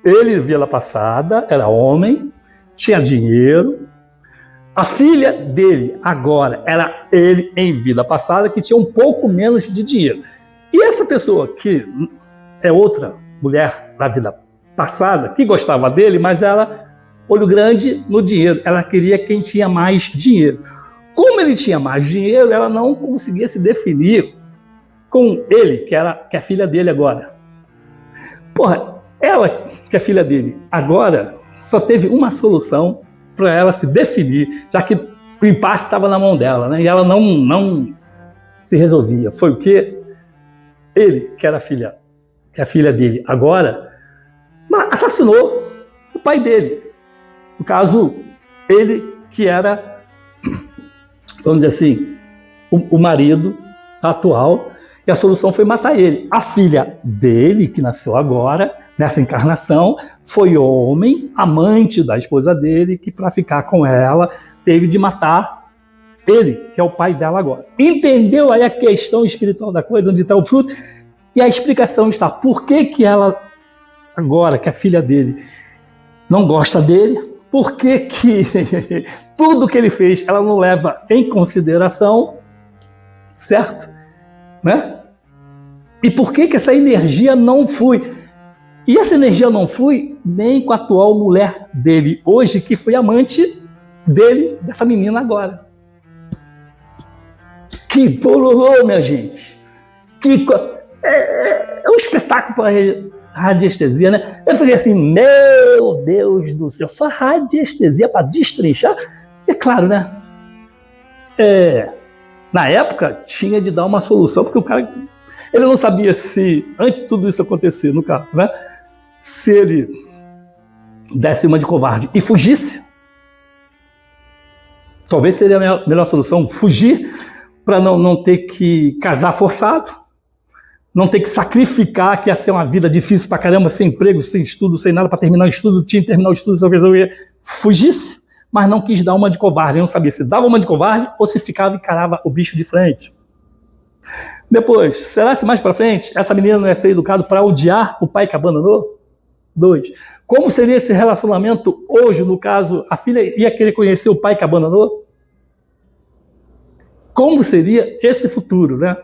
Ele, vida passada, era homem, tinha dinheiro. A filha dele, agora, era ele em vida passada, que tinha um pouco menos de dinheiro. E essa pessoa, que é outra mulher da vida passada, que gostava dele, mas ela, olho grande no dinheiro, ela queria quem tinha mais dinheiro. Como ele tinha mais dinheiro, ela não conseguia se definir com ele, que é a filha dele agora. Porra, ela, que é filha dele agora, só teve uma solução para ela se definir, já que o impasse estava na mão dela, né? E ela não se resolvia. Foi o quê? Ele, que era a filha dele agora, assassinou o pai dele. No caso, ele que era, vamos dizer assim, o marido atual, e a solução foi matar ele. A filha dele, que nasceu agora, nessa encarnação, foi homem, amante da esposa dele, que para ficar com ela, teve de matar ele, que é o pai dela agora. Entendeu aí a questão espiritual da coisa, onde está o fruto? E a explicação está, por que ela, agora, que é a filha dele, não gosta dele? Por que tudo que ele fez, ela não leva em consideração, certo? Né? E por que essa energia não flui? E essa energia não flui nem com a atual mulher dele, hoje, que foi amante dele, dessa menina agora. Que bololô, minha gente! É um espetáculo para a radiestesia, né? Eu falei assim, meu Deus do céu, só radiestesia para destrinchar? É claro, né? Na época, tinha de dar uma solução, porque o cara, ele não sabia se, antes de tudo isso acontecer, no caso, né? Se ele desse uma de covarde e fugisse, talvez seria a melhor solução, fugir para não ter que casar forçado, não ter que sacrificar, que ia ser uma vida difícil pra caramba, sem emprego, sem estudo, sem nada para terminar o estudo, tinha que terminar o estudo, fugisse, mas não quis dar uma de covarde, não sabia se dava uma de covarde ou se ficava e encarava o bicho de frente. Depois, será se mais para frente essa menina não ia ser educada para odiar o pai que abandonou? 2. Como seria esse relacionamento hoje, no caso, a filha ia querer conhecer o pai que abandonou? Como seria esse futuro, né?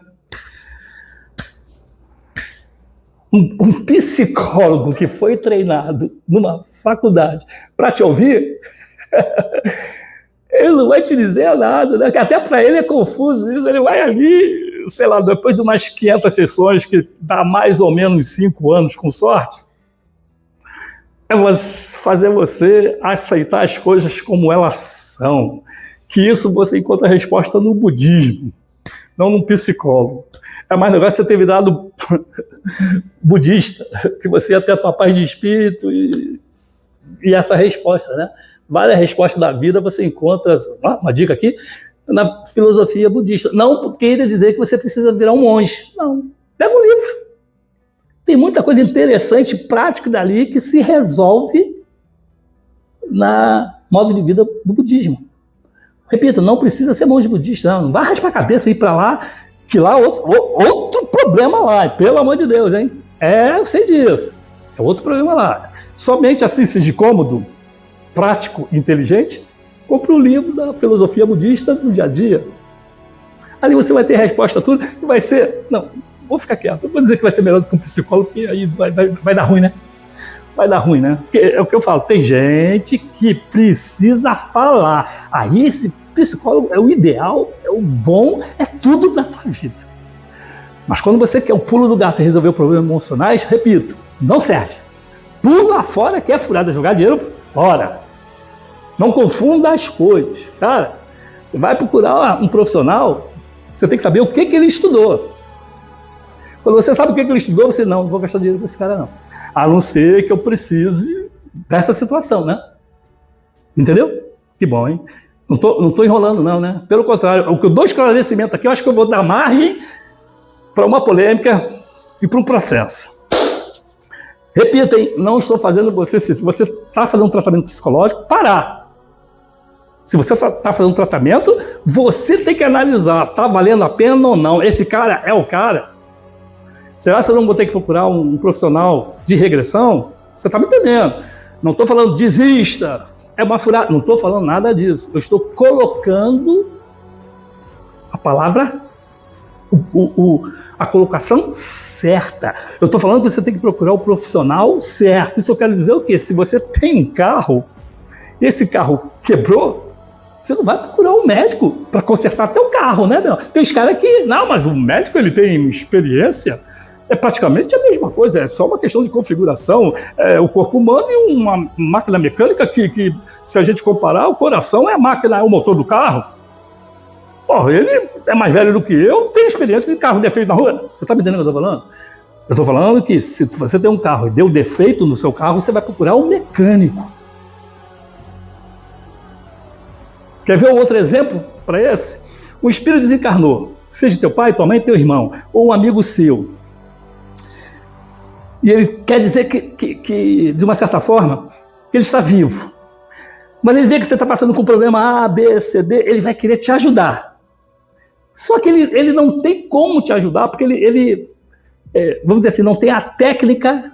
Um psicólogo que foi treinado numa faculdade para te ouvir, ele não vai te dizer nada, né? Que até para ele é confuso isso, ele vai ali, sei lá, depois de umas 500 sessões, que dá mais ou menos 5 anos com sorte, fazer você aceitar as coisas como elas são. Que isso você encontra a resposta no budismo, não num psicólogo. É mais negócio você ter virado budista, que você ia ter a tua paz de espírito e essa resposta, né? Várias respostas da vida você encontra, uma dica aqui, na filosofia budista. Não queira dizer que você precisa virar um monge. Não, pega um livro. Tem muita coisa interessante, prática dali, que se resolve na modo de vida do budismo. Repito, não precisa ser monge budista, não vai raspar a cabeça e ir para lá Que lá outro problema lá, pelo amor de Deus, hein? Eu sei disso. É outro problema lá. Somente assim, seja cômodo, prático e inteligente, compre um livro da filosofia budista do dia a dia. Ali você vai ter resposta a tudo e vai ser... Não, vou ficar quieto. Eu vou dizer que vai ser melhor do que um psicólogo, porque aí vai dar ruim, né? Vai dar ruim, né? Porque é o que eu falo, tem gente que precisa falar. Aí esse psicólogo é o ideal, é o bom, é tudo da tua vida. Mas quando você quer o pulo do gato e resolver problemas emocionais, repito, não serve. Pula fora que é furada, jogar dinheiro fora. Não confunda as coisas. Cara, você vai procurar um profissional, você tem que saber o que ele estudou. Quando você sabe o que ele estudou, você não vou gastar dinheiro com esse cara não. A não ser que eu precise dessa situação, né? Entendeu? Que bom, hein? Não tô enrolando não, né? Pelo contrário, o que eu dou esclarecimento aqui, eu acho que eu vou dar margem para uma polêmica e para um processo. Repita, hein? Não estou fazendo você, se você está fazendo um tratamento psicológico, parar. Se você está fazendo um tratamento, você tem que analisar, está valendo a pena ou não? Esse cara é o cara? Será que eu não vou ter que procurar um profissional de regressão? Você está me entendendo? Não estou falando desista, é uma furada. Não estou falando nada disso. Eu estou colocando a palavra, a colocação certa. Eu estou falando que você tem que procurar o profissional certo. Isso eu quero dizer o quê? Se você tem um carro, esse carro quebrou, você não vai procurar um médico para consertar teu carro, né, meu? Tem os caras que... Não, mas o médico ele tem experiência. É praticamente a mesma coisa, é só uma questão de configuração. O corpo humano e uma máquina mecânica que, se a gente comparar, o coração é a máquina, é o motor do carro. Porra, ele é mais velho do que eu, tem experiência de carro defeito na rua. Você está me entendendo o que eu estou falando? Eu estou falando que se você tem um carro e deu defeito no seu carro, você vai procurar um mecânico. Quer ver um outro exemplo para esse? O espírito desencarnou, seja teu pai, tua mãe, teu irmão, ou um amigo seu. E ele quer dizer que de uma certa forma, que ele está vivo. Mas ele vê que você está passando com um problema A, B, C, D, ele vai querer te ajudar. Só que ele não tem como te ajudar, porque ele vamos dizer assim, não tem a técnica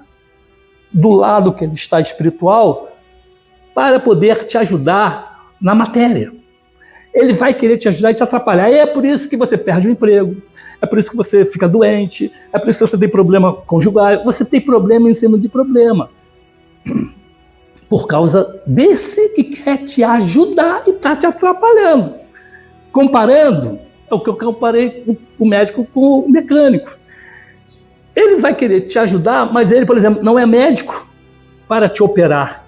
do lado que ele está espiritual para poder te ajudar na matéria. Ele vai querer te ajudar e te atrapalhar. E é por isso que você perde o emprego, é por isso que você fica doente, é por isso que você tem problema conjugal, você tem problema em cima de problema. Por causa desse que quer te ajudar e está te atrapalhando. Comparando, é o que eu comparei o médico com o mecânico. Ele vai querer te ajudar, mas ele, por exemplo, não é médico para te operar.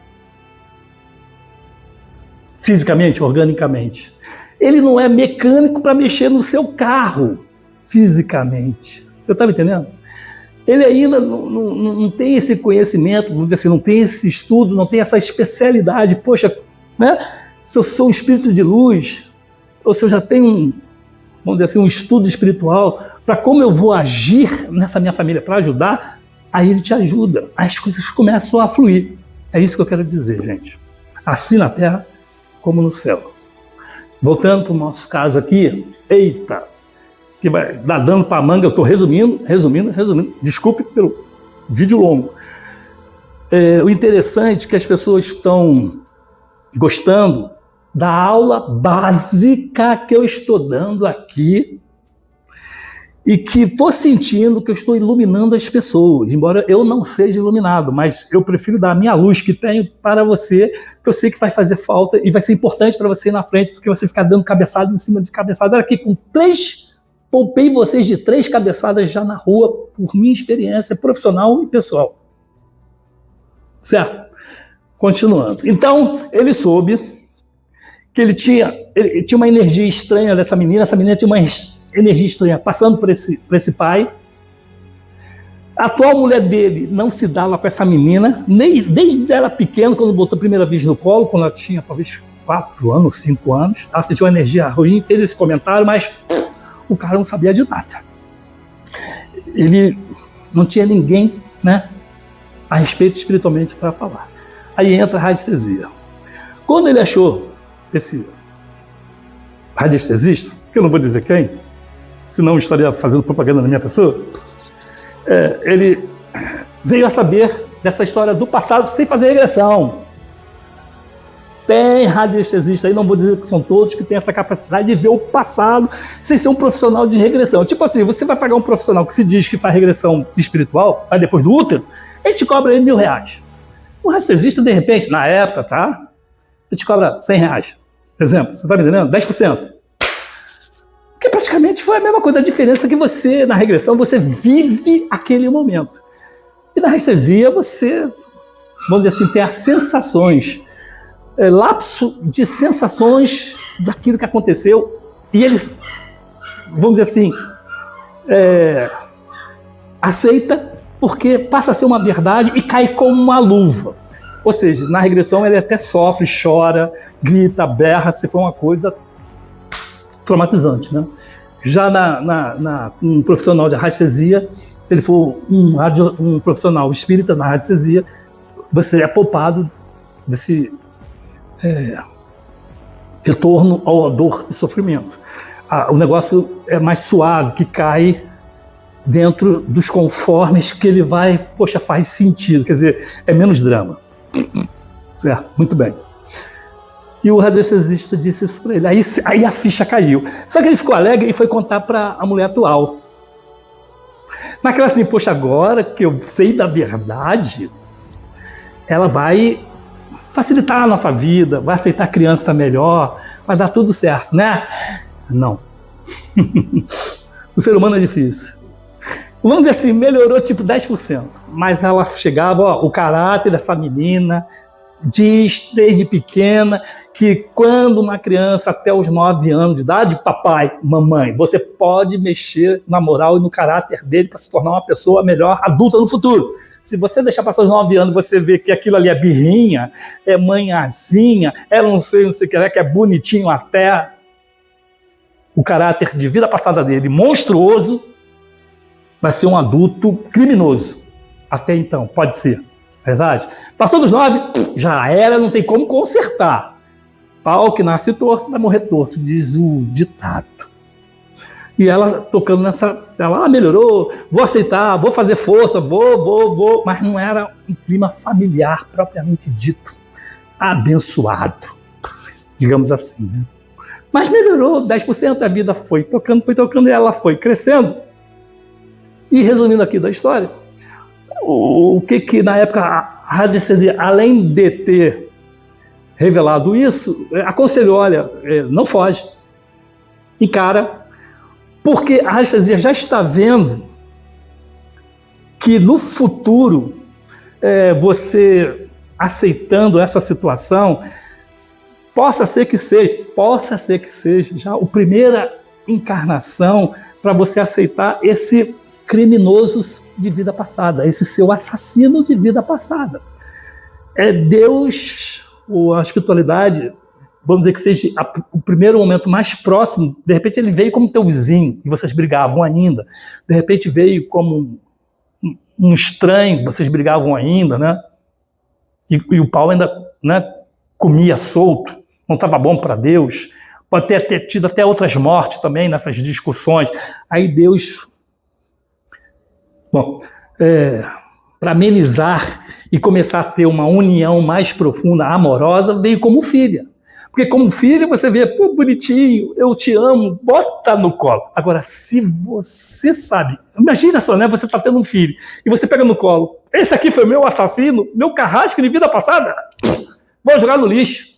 Fisicamente, organicamente. Ele não é mecânico para mexer no seu carro, fisicamente. Você está me entendendo? Ele ainda não tem esse conhecimento, vamos dizer assim, não tem esse estudo, não tem essa especialidade. Poxa, né? Se eu sou um espírito de luz, ou se eu já tenho vamos dizer assim, um estudo espiritual para como eu vou agir nessa minha família para ajudar, aí ele te ajuda. As coisas começam a fluir. É isso que eu quero dizer, gente. Assim na Terra como no céu. Voltando para o nosso caso aqui, eita, que vai dar dano para a manga, eu estou resumindo. Desculpe pelo vídeo longo. O interessante é que as pessoas estão gostando da aula básica que eu estou dando aqui e que estou sentindo que eu estou iluminando as pessoas, embora eu não seja iluminado, mas eu prefiro dar a minha luz que tenho para você, que eu sei que vai fazer falta e vai ser importante para você ir na frente do que você ficar dando cabeçada em cima de cabeçada. Olha aqui, com 3, poupei vocês de 3 cabeçadas já na rua, por minha experiência profissional e pessoal. Certo? Continuando. Então, ele soube que ele tinha uma energia estranha dessa menina, essa menina tinha uma energia estranha passando por esse pai. A atual mulher dele não se dava com essa menina, nem desde ela pequena, quando botou a primeira vez no colo, quando ela tinha talvez 4 anos, 5 anos, ela sentiu uma energia ruim, fez esse comentário, mas o cara não sabia de nada. Ele não tinha ninguém, né, a respeito espiritualmente para falar. Aí entra a radiestesia. Quando ele achou esse radiestesista, que eu não vou dizer quem, senão eu estaria fazendo propaganda na minha pessoa. Ele veio a saber dessa história do passado sem fazer regressão. Tem radiestesistas aí, não vou dizer que são todos, que têm essa capacidade de ver o passado sem ser um profissional de regressão. Tipo assim, você vai pagar um profissional que se diz que faz regressão espiritual, aí depois do útero, a gente cobra ele R$1.000. Um radiestesista, de repente, na época, tá? A gente cobra R$100. Exemplo, você tá me entendendo? 10%. Que praticamente foi a mesma coisa. A diferença é que você, na regressão, você vive aquele momento. E na radiestesia, você, vamos dizer assim, tem as sensações, lapso de sensações daquilo que aconteceu, e ele, vamos dizer assim, aceita, porque passa a ser uma verdade e cai como uma luva. Ou seja, na regressão ele até sofre, chora, grita, berra, se for uma coisa traumatizante, né? Já um profissional de radiestesia, se ele for um profissional espírita na radiestesia, você é poupado desse retorno à dor e sofrimento. O negócio é mais suave, que cai dentro dos conformes que ele vai, poxa, faz sentido, quer dizer, é menos drama. Certo? Muito bem. E o radiestesista disse isso para ele. Aí a ficha caiu. Só que ele ficou alegre e foi contar para a mulher atual. Naquela assim, poxa, agora que eu sei da verdade, ela vai facilitar a nossa vida, vai aceitar a criança melhor, vai dar tudo certo, né? Não. O ser humano é difícil. Vamos dizer assim, melhorou tipo 10%, mas ela chegava, o caráter dessa menina diz desde pequena que quando uma criança até os 9 anos de idade, papai, mamãe, você pode mexer na moral e no caráter dele para se tornar uma pessoa melhor adulta no futuro. Se você deixar passar os 9 anos, você vê que aquilo ali é birrinha, é manhãzinha, é não sei o que, é bonitinho até o caráter de vida passada dele monstruoso, vai ser um adulto criminoso. Até então, pode ser. Verdade? Passou dos 9, já era, não tem como consertar. Pau que nasce torto, vai morrer torto, diz o ditado. E ela tocando nessa... Ela melhorou, vou aceitar, vou fazer força, vou. Mas não era um clima familiar propriamente dito. Abençoado. Digamos assim, né? Mas melhorou, 10% da vida foi tocando e ela foi crescendo. E resumindo aqui da história, o que na época a radiestesia, além de ter revelado isso, aconselhou, olha, não foge, encara, porque a radiestesia já está vendo que no futuro, você aceitando essa situação, possa ser que seja já a primeira encarnação para você aceitar esse criminoso de vida passada, esse seu assassino de vida passada. É Deus, ou a espiritualidade, vamos dizer que seja o primeiro momento mais próximo, de repente ele veio como teu vizinho, e vocês brigavam ainda, de repente veio como um estranho, vocês brigavam ainda, né? E o pau ainda, né, comia solto, não estava bom para Deus, pode ter tido até outras mortes também nessas discussões. Aí Deus, para amenizar e começar a ter uma união mais profunda, amorosa, veio como filha. Porque como filha você vê, pô, bonitinho, eu te amo, bota no colo. Agora, se você sabe, imagina só, né, você está tendo um filho, e você pega no colo, esse aqui foi meu assassino, meu carrasco de vida passada, vou jogar no lixo.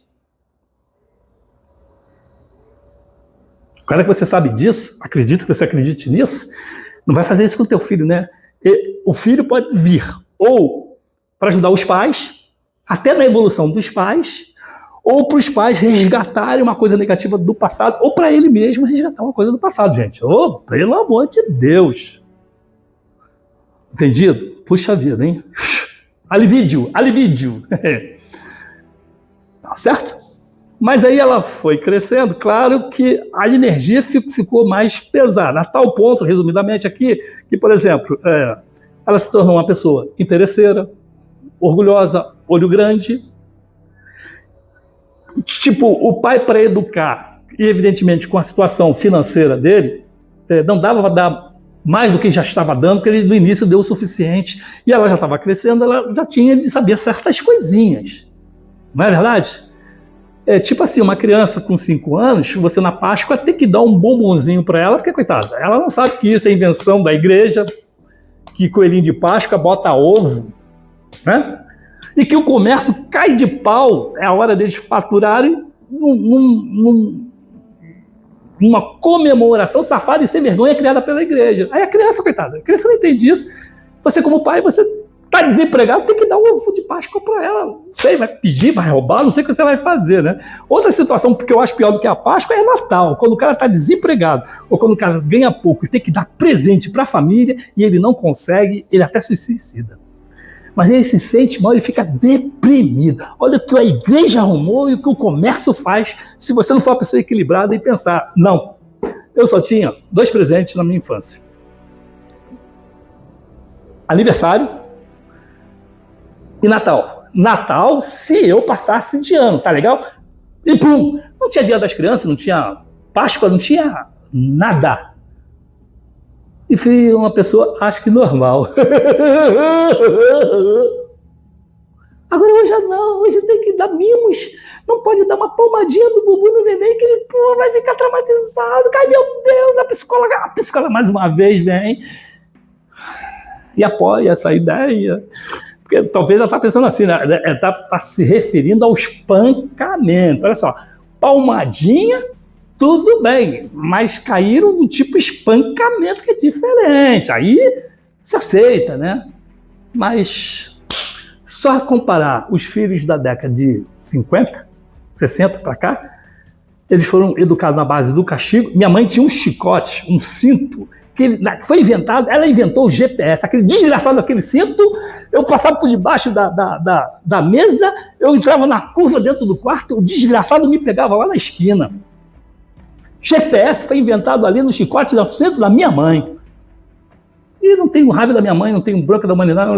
O cara que você sabe disso, acredito que você acredite nisso, não vai fazer isso com o teu filho, né? O filho pode vir ou para ajudar os pais, até na evolução dos pais, ou para os pais resgatarem uma coisa negativa do passado, ou para ele mesmo resgatar uma coisa do passado, gente. Oh, pelo amor de Deus. Entendido? Puxa vida, hein? Alivio. Certo? Mas aí ela foi crescendo, claro que a energia ficou mais pesada, a tal ponto, resumidamente aqui, que, por exemplo, ela se tornou uma pessoa interesseira, orgulhosa, olho grande. Tipo, o pai, para educar, e evidentemente com a situação financeira dele, não dava para dar mais do que já estava dando, porque ele no início deu o suficiente, e ela já estava crescendo, ela já tinha de saber certas coisinhas. Não é verdade? É tipo assim, uma criança com 5 anos, você na Páscoa tem que dar um bombonzinho para ela, porque, coitada, ela não sabe que isso é invenção da igreja, que coelhinho de Páscoa bota ovo, né? E que o comércio cai de pau, é a hora deles faturarem numa comemoração safada e sem vergonha criada pela igreja. Aí a criança, coitada, a criança não entende isso. Você, como pai, você está desempregado, tem que dar um ovo de Páscoa para ela. Não sei, vai pedir, vai roubar, não sei o que você vai fazer, né? Outra situação que eu acho pior do que a Páscoa é Natal, quando o cara está desempregado, ou quando o cara ganha pouco e tem que dar presente para a família e ele não consegue, ele até se suicida. Mas ele se sente mal, ele fica deprimido. Olha o que a igreja arrumou e o que o comércio faz se você não for uma pessoa equilibrada e pensar, não, eu só tinha 2 presentes na minha infância. Aniversário e Natal. Natal, se eu passasse de ano, tá legal? E pum, não tinha Dia das Crianças, não tinha Páscoa, não tinha nada. E fui uma pessoa, acho que normal. Agora hoje não, hoje tem que dar mimos. Não pode dar uma palmadinha do bubu no neném que ele vai ficar traumatizado. Ai, meu Deus, a psicóloga mais uma vez vem e apoia essa ideia. Porque talvez ela está pensando assim, né? Ela está se referindo ao espancamento. Olha só, palmadinha, tudo bem, mas caíram do tipo espancamento, que é diferente. Aí se aceita, né? Mas só comparar os filhos da década de 50, 60 para cá, eles foram educados na base do castigo. Minha mãe tinha um chicote, um cinto, que foi inventado, ela inventou o GPS, aquele desgraçado daquele cinto, eu passava por debaixo da mesa, eu entrava na curva dentro do quarto, o desgraçado me pegava lá na esquina. GPS foi inventado ali no chicote do centro da minha mãe. E não tenho raiva da minha mãe, não tenho bronca da humanidade.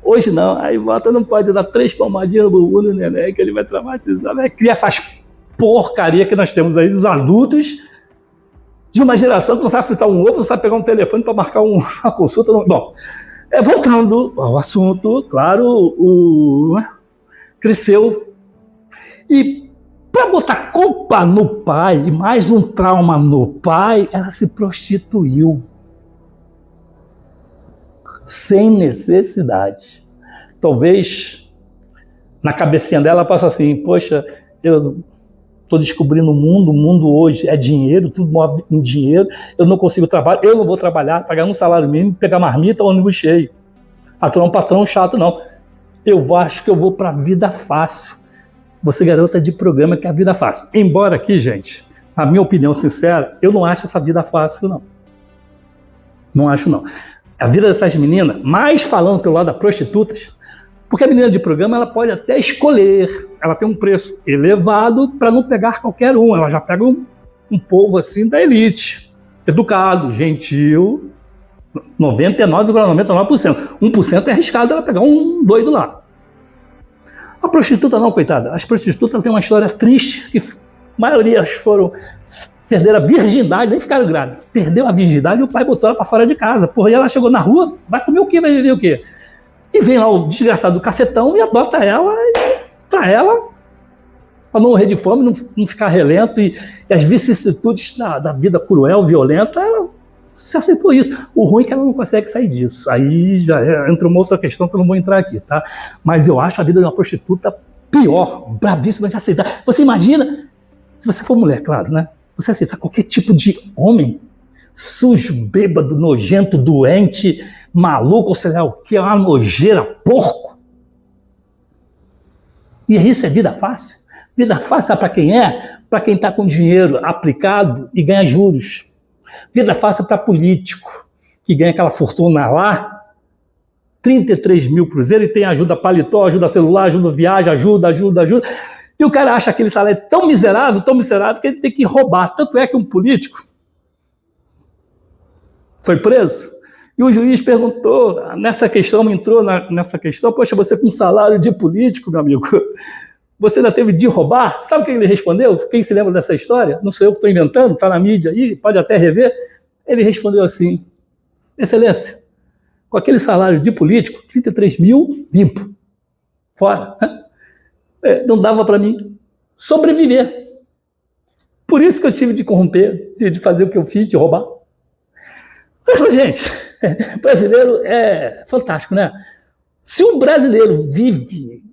Hoje não, aí volta, não pode dar 3 palmadinhas no bubu no neném, que ele vai traumatizar, vai criar essas porcaria que nós temos aí dos adultos, de uma geração que não sabe fritar um ovo, não sabe pegar um telefone para marcar uma consulta. Bom, voltando ao assunto, claro, cresceu. E para botar culpa no pai, e mais um trauma no pai, ela se prostituiu. Sem necessidade. Talvez na cabecinha dela passa assim, poxa, eu estou descobrindo o mundo hoje é dinheiro, tudo move em dinheiro, eu não consigo trabalhar, eu não vou trabalhar, pagar um salário mínimo, pegar marmita, ônibus cheio. Atuar um patrão chato, não. Eu acho que eu vou para a vida fácil. Você, garota de programa, que é a vida fácil. Embora aqui, gente, a minha opinião sincera, eu não acho essa vida fácil, não. Não acho, não. A vida dessas meninas, mais falando pelo lado das prostitutas, porque a menina de programa ela pode até escolher, ela tem um preço elevado para não pegar qualquer um, ela já pega um povo assim da elite, educado, gentil, 99,99%. 1% é arriscado ela pegar um doido lá. A prostituta não, coitada. As prostitutas têm uma história triste, que a maioria perderam a virgindade, nem ficaram grávidas. Perdeu a virgindade e o pai botou ela para fora de casa. Porra, e ela chegou na rua, vai comer o quê? Vai viver o quê? E vem lá o desgraçado do cafetão e adota ela, para não morrer de fome, não ficar relento, e as vicissitudes da vida cruel, violenta, ela se aceitou isso. O ruim é que ela não consegue sair disso. Aí já entra uma outra questão que eu não vou entrar aqui, tá? Mas eu acho a vida de uma prostituta pior, brabíssima de aceitar. Você imagina, se você for mulher, claro, né? Você aceitar qualquer tipo de homem, sujo, bêbado, nojento, doente, maluco, ou sei lá o que, uma nojeira, porco. E isso é vida fácil? Vida fácil, sabe para quem é? Para quem está com dinheiro aplicado e ganha juros. Vida fácil para político, que ganha aquela fortuna lá, 33 mil cruzeiros, e tem ajuda paletó, ajuda celular, ajuda viagem, ajuda. E o cara acha aquele salário tão miserável, que ele tem que roubar. Tanto é que um político foi preso, e o juiz perguntou, nessa questão, poxa, você com salário de político, meu amigo, você ainda teve de roubar? Sabe o que ele respondeu? Quem se lembra dessa história? Não sou eu que estou inventando, está na mídia aí, pode até rever. Ele respondeu assim: Excelência, com aquele salário de político, 33 mil limpo, fora. Não dava para mim sobreviver. Por isso que eu tive de corromper, de fazer o que eu fiz, de roubar. Mas, gente, brasileiro é fantástico, né? Se um brasileiro vive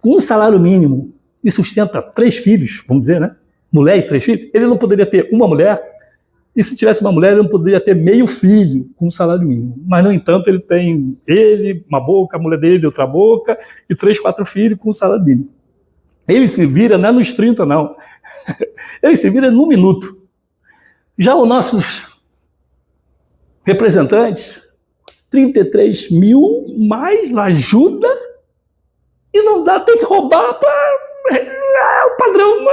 com um salário mínimo e sustenta 3 filhos, vamos dizer, né? Mulher e 3 filhos, ele não poderia ter uma mulher, e se tivesse uma mulher, ele não poderia ter meio filho com um salário mínimo. Mas, no entanto, ele tem uma boca, a mulher dele, outra boca, e 3, 4 filhos com um salário mínimo. Ele se vira, não é nos 30, não. Ele se vira num minuto. Já os nossos representantes, 33 mil, mais ajuda, e não dá, tem que roubar para o padrão.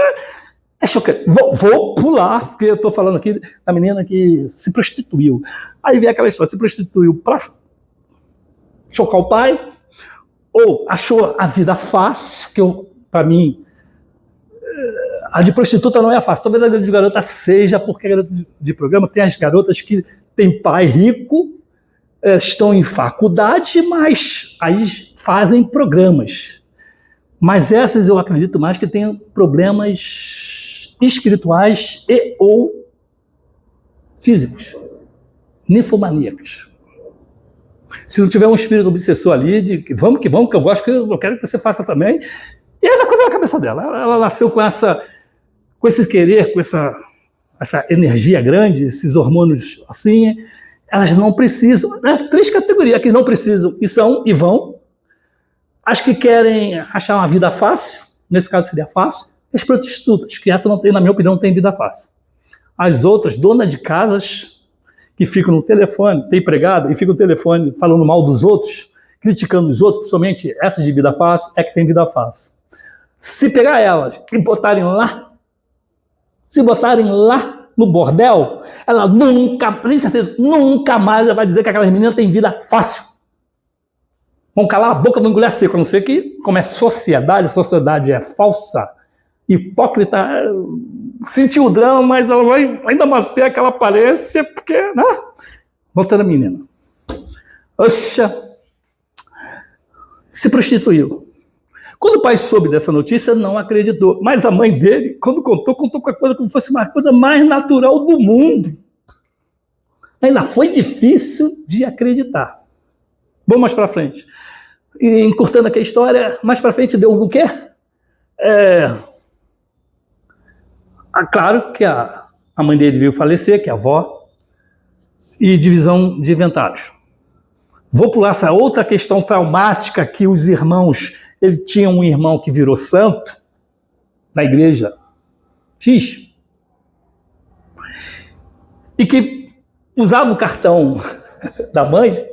É chocante. Vou pular, porque eu estou falando aqui da menina que se prostituiu. Aí vem aquela história, se prostituiu para chocar o pai, ou achou a vida fácil, que para mim, a de prostituta não é fácil. Talvez a grande garota seja, porque a garota de programa tem as garotas que têm pai rico, estão em faculdade, mas aí fazem programas. Mas essas eu acredito mais que tenham problemas espirituais e ou físicos, ninfomaníacos. Se não tiver um espírito obsessor ali, de que vamos, que eu gosto, que eu quero que você faça também, e ela coisa na cabeça dela. Ela nasceu com esse querer, com essa energia grande, esses hormônios assim. Elas não precisam, 3 categorias que não precisam e são e vão. As que querem achar uma vida fácil, nesse caso seria fácil, as prostitutas, que essa não tem, na minha opinião, não tem vida fácil. As outras, donas de casas, que ficam no telefone, tem empregada, e ficam no telefone falando mal dos outros, criticando os outros, principalmente essas de vida fácil, é que tem vida fácil. Se pegar elas e botarem lá no bordel, ela nunca, tenho certeza, nunca mais ela vai dizer que aquelas meninas têm vida fácil. Vão calar a boca, vão engolir a seco, a não ser que, como é sociedade, a sociedade é falsa, hipócrita, sentiu o drama, mas ela vai ainda manter aquela aparência, porque, né? Voltando a menina. Oxa, se prostituiu. Quando o pai soube dessa notícia, não acreditou. Mas a mãe dele, quando contou com a coisa como se fosse uma coisa mais natural do mundo. Ainda foi difícil de acreditar. Vamos mais para frente. E, encurtando aqui a história, mais para frente deu o quê? Claro que a mãe dele veio falecer, que é a avó, e divisão de inventários. Vou pular essa outra questão traumática que os irmãos... Ele tinha um irmão que virou santo na igreja X e que usava o cartão da mãe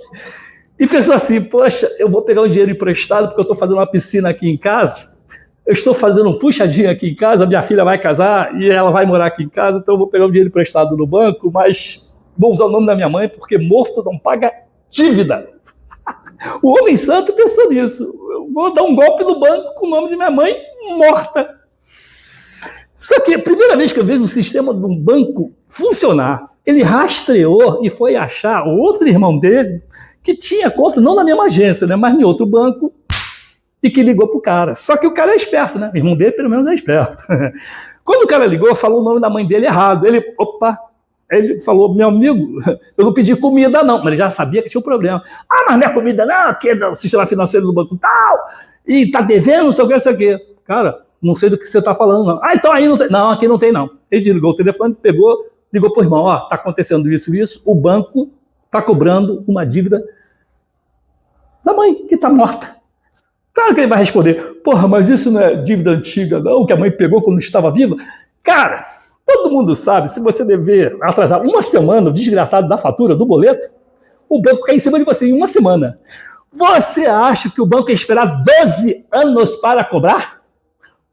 e pensou assim, poxa, eu vou pegar um dinheiro emprestado porque eu estou fazendo uma piscina aqui em casa, eu estou fazendo um puxadinho aqui em casa, minha filha vai casar e ela vai morar aqui em casa, então eu vou pegar um dinheiro emprestado no banco, mas vou usar o nome da minha mãe porque morto não paga dívida. O homem santo pensou nisso. Eu vou dar um golpe no banco com o nome de minha mãe morta. Só que a primeira vez que eu vejo o sistema de um banco funcionar, ele rastreou e foi achar o outro irmão dele que tinha conta, não na mesma agência, né, mas em outro banco, e que ligou pro cara. Só que o cara é esperto, né? O irmão dele, pelo menos, é esperto. Quando o cara ligou, falou o nome da mãe dele errado. Ele falou, meu amigo, eu não pedi comida não, mas ele já sabia que tinha um problema. Mas não é comida não, que é o sistema financeiro do banco tal, e tá devendo, não sei o que. Cara, não sei do que você tá falando não. Então aí não tem. Não, aqui não tem não. Ele desligou o telefone, ligou pro irmão, tá acontecendo isso, o banco tá cobrando uma dívida da mãe, que tá morta. Claro que ele vai responder, mas isso não é dívida antiga não, que a mãe pegou quando estava viva? Cara... Todo mundo sabe, se você dever atrasar uma semana o desgraçado da fatura, do boleto, o banco cai em cima de você em uma semana. Você acha que o banco ia esperar 12 anos para cobrar?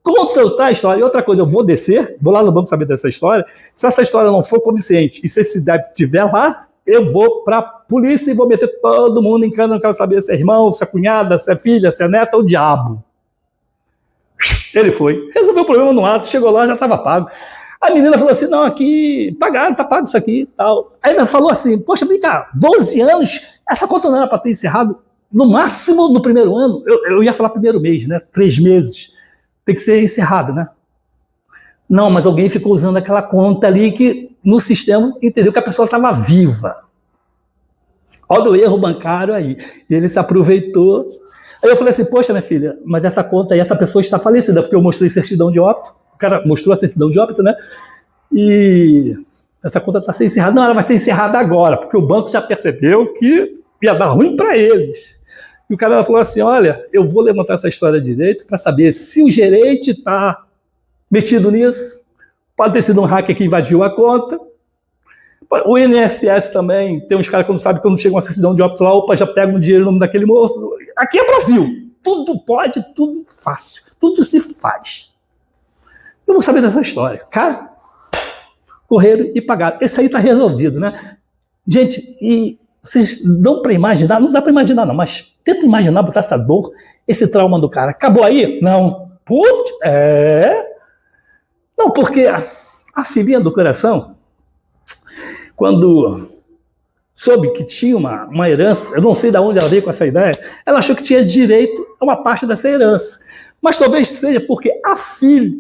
Conta outra história. E outra coisa, eu vou lá no banco saber dessa história. Se essa história não for convincente e se esse débito estiver lá, eu vou para a polícia e vou meter todo mundo em cana. Não quero saber se é irmão, se é cunhada, se é filha, se é neta ou diabo. Ele foi, resolveu o problema no ato, chegou lá, já estava pago. A menina falou assim, não, aqui, pagaram, tá pago isso aqui e tal. Aí ela falou assim, poxa, vem cá, 12 anos, essa conta não era para ter encerrado no máximo no primeiro ano. Eu ia falar primeiro mês, né? 3 meses. Tem que ser encerrado, né? Não, mas alguém ficou usando aquela conta ali que no sistema entendeu que a pessoa estava viva. Olha o erro bancário aí. E ele se aproveitou. Aí eu falei assim, poxa, minha filha, mas essa conta aí, essa pessoa está falecida, porque eu mostrei certidão de óbito. O cara mostrou a certidão de óbito, né? E essa conta está sendo encerrada. Não, ela vai ser encerrada agora, porque o banco já percebeu que ia dar ruim para eles. E o cara falou assim, olha, eu vou levantar essa história direito para saber se o gerente está metido nisso. Pode ter sido um hacker que invadiu a conta. O INSS também, tem uns caras que não sabem quando chega uma certidão de óbito lá, opa, já pega um dinheiro no nome daquele moço. Aqui é Brasil. Tudo pode, tudo fácil. Tudo se faz. Eu vou saber dessa história. Cara, correram e pagaram. Esse aí está resolvido, né? Gente, e vocês dão para imaginar? Não dá para imaginar, não, mas tenta imaginar, botar essa dor, esse trauma do cara. Acabou aí? Não. Putz, Não, porque a filhinha do coração, quando soube que tinha uma herança, eu não sei de onde ela veio com essa ideia, ela achou que tinha direito a uma parte dessa herança. Mas talvez seja porque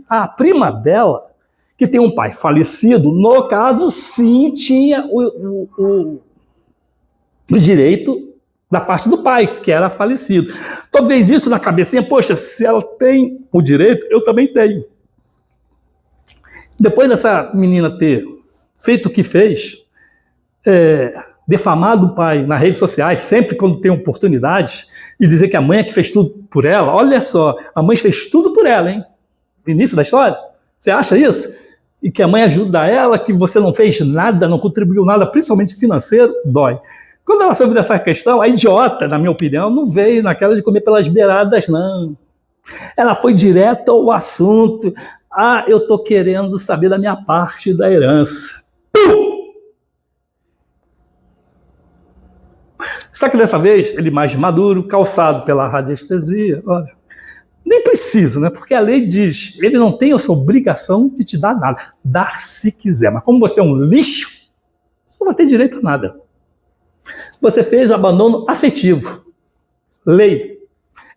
a prima dela, que tem um pai falecido, no caso, sim, tinha o direito da parte do pai, que era falecido. Talvez isso na cabecinha, poxa, se ela tem o direito, eu também tenho. Depois dessa menina ter feito o que fez, defamado o pai nas redes sociais, sempre quando tem oportunidade, e dizer que a mãe é que fez tudo por ela, olha só, a mãe fez tudo por ela, hein? Início da história, você acha isso? E que a mãe ajuda ela, que você não fez nada, não contribuiu nada, principalmente financeiro, dói. Quando ela soube dessa questão, a idiota, na minha opinião, não veio naquela de comer pelas beiradas, não. Ela foi direto ao assunto. Ah, eu estou querendo saber da minha parte da herança. Só que dessa vez, ele mais maduro, calçado pela radiestesia, olha, nem precisa, né? Porque a lei diz, ele não tem essa obrigação de te dar nada. Dar se quiser, mas como você é um lixo, você não vai ter direito a nada. Você fez abandono afetivo. Lei.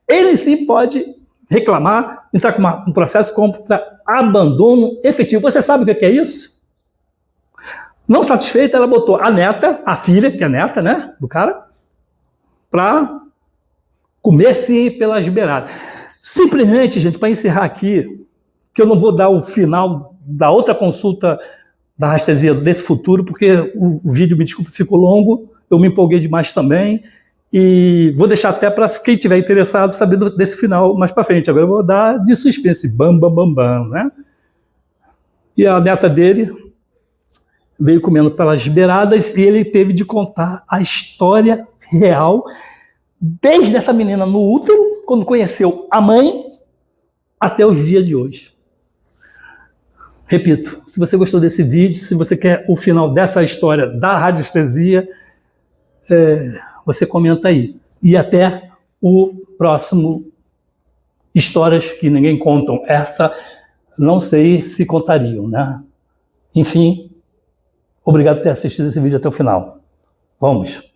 Ele sim pode reclamar, entrar com um processo contra abandono efetivo. Você sabe o que é isso? Não satisfeita, ela botou a neta, a filha, que é neta, né, do cara, para comer sim pelas beiradas. Simplesmente, gente, para encerrar aqui, que eu não vou dar o final da outra consulta da rastresia desse futuro, porque o vídeo, me desculpe, ficou longo, eu me empolguei demais também, e vou deixar até para quem tiver interessado saber desse final mais para frente. Agora eu vou dar de suspense, bam, bam, bam, bam, né? E a neta dele veio comendo pelas beiradas e ele teve de contar a história real, desde essa menina no útero, quando conheceu a mãe, até os dias de hoje. Repito, se você gostou desse vídeo, se você quer o final dessa história da radiestesia, você comenta aí. E até o próximo Histórias que Ninguém Contam. Essa, não sei se contariam, né? Enfim, obrigado por ter assistido esse vídeo até o final. Vamos!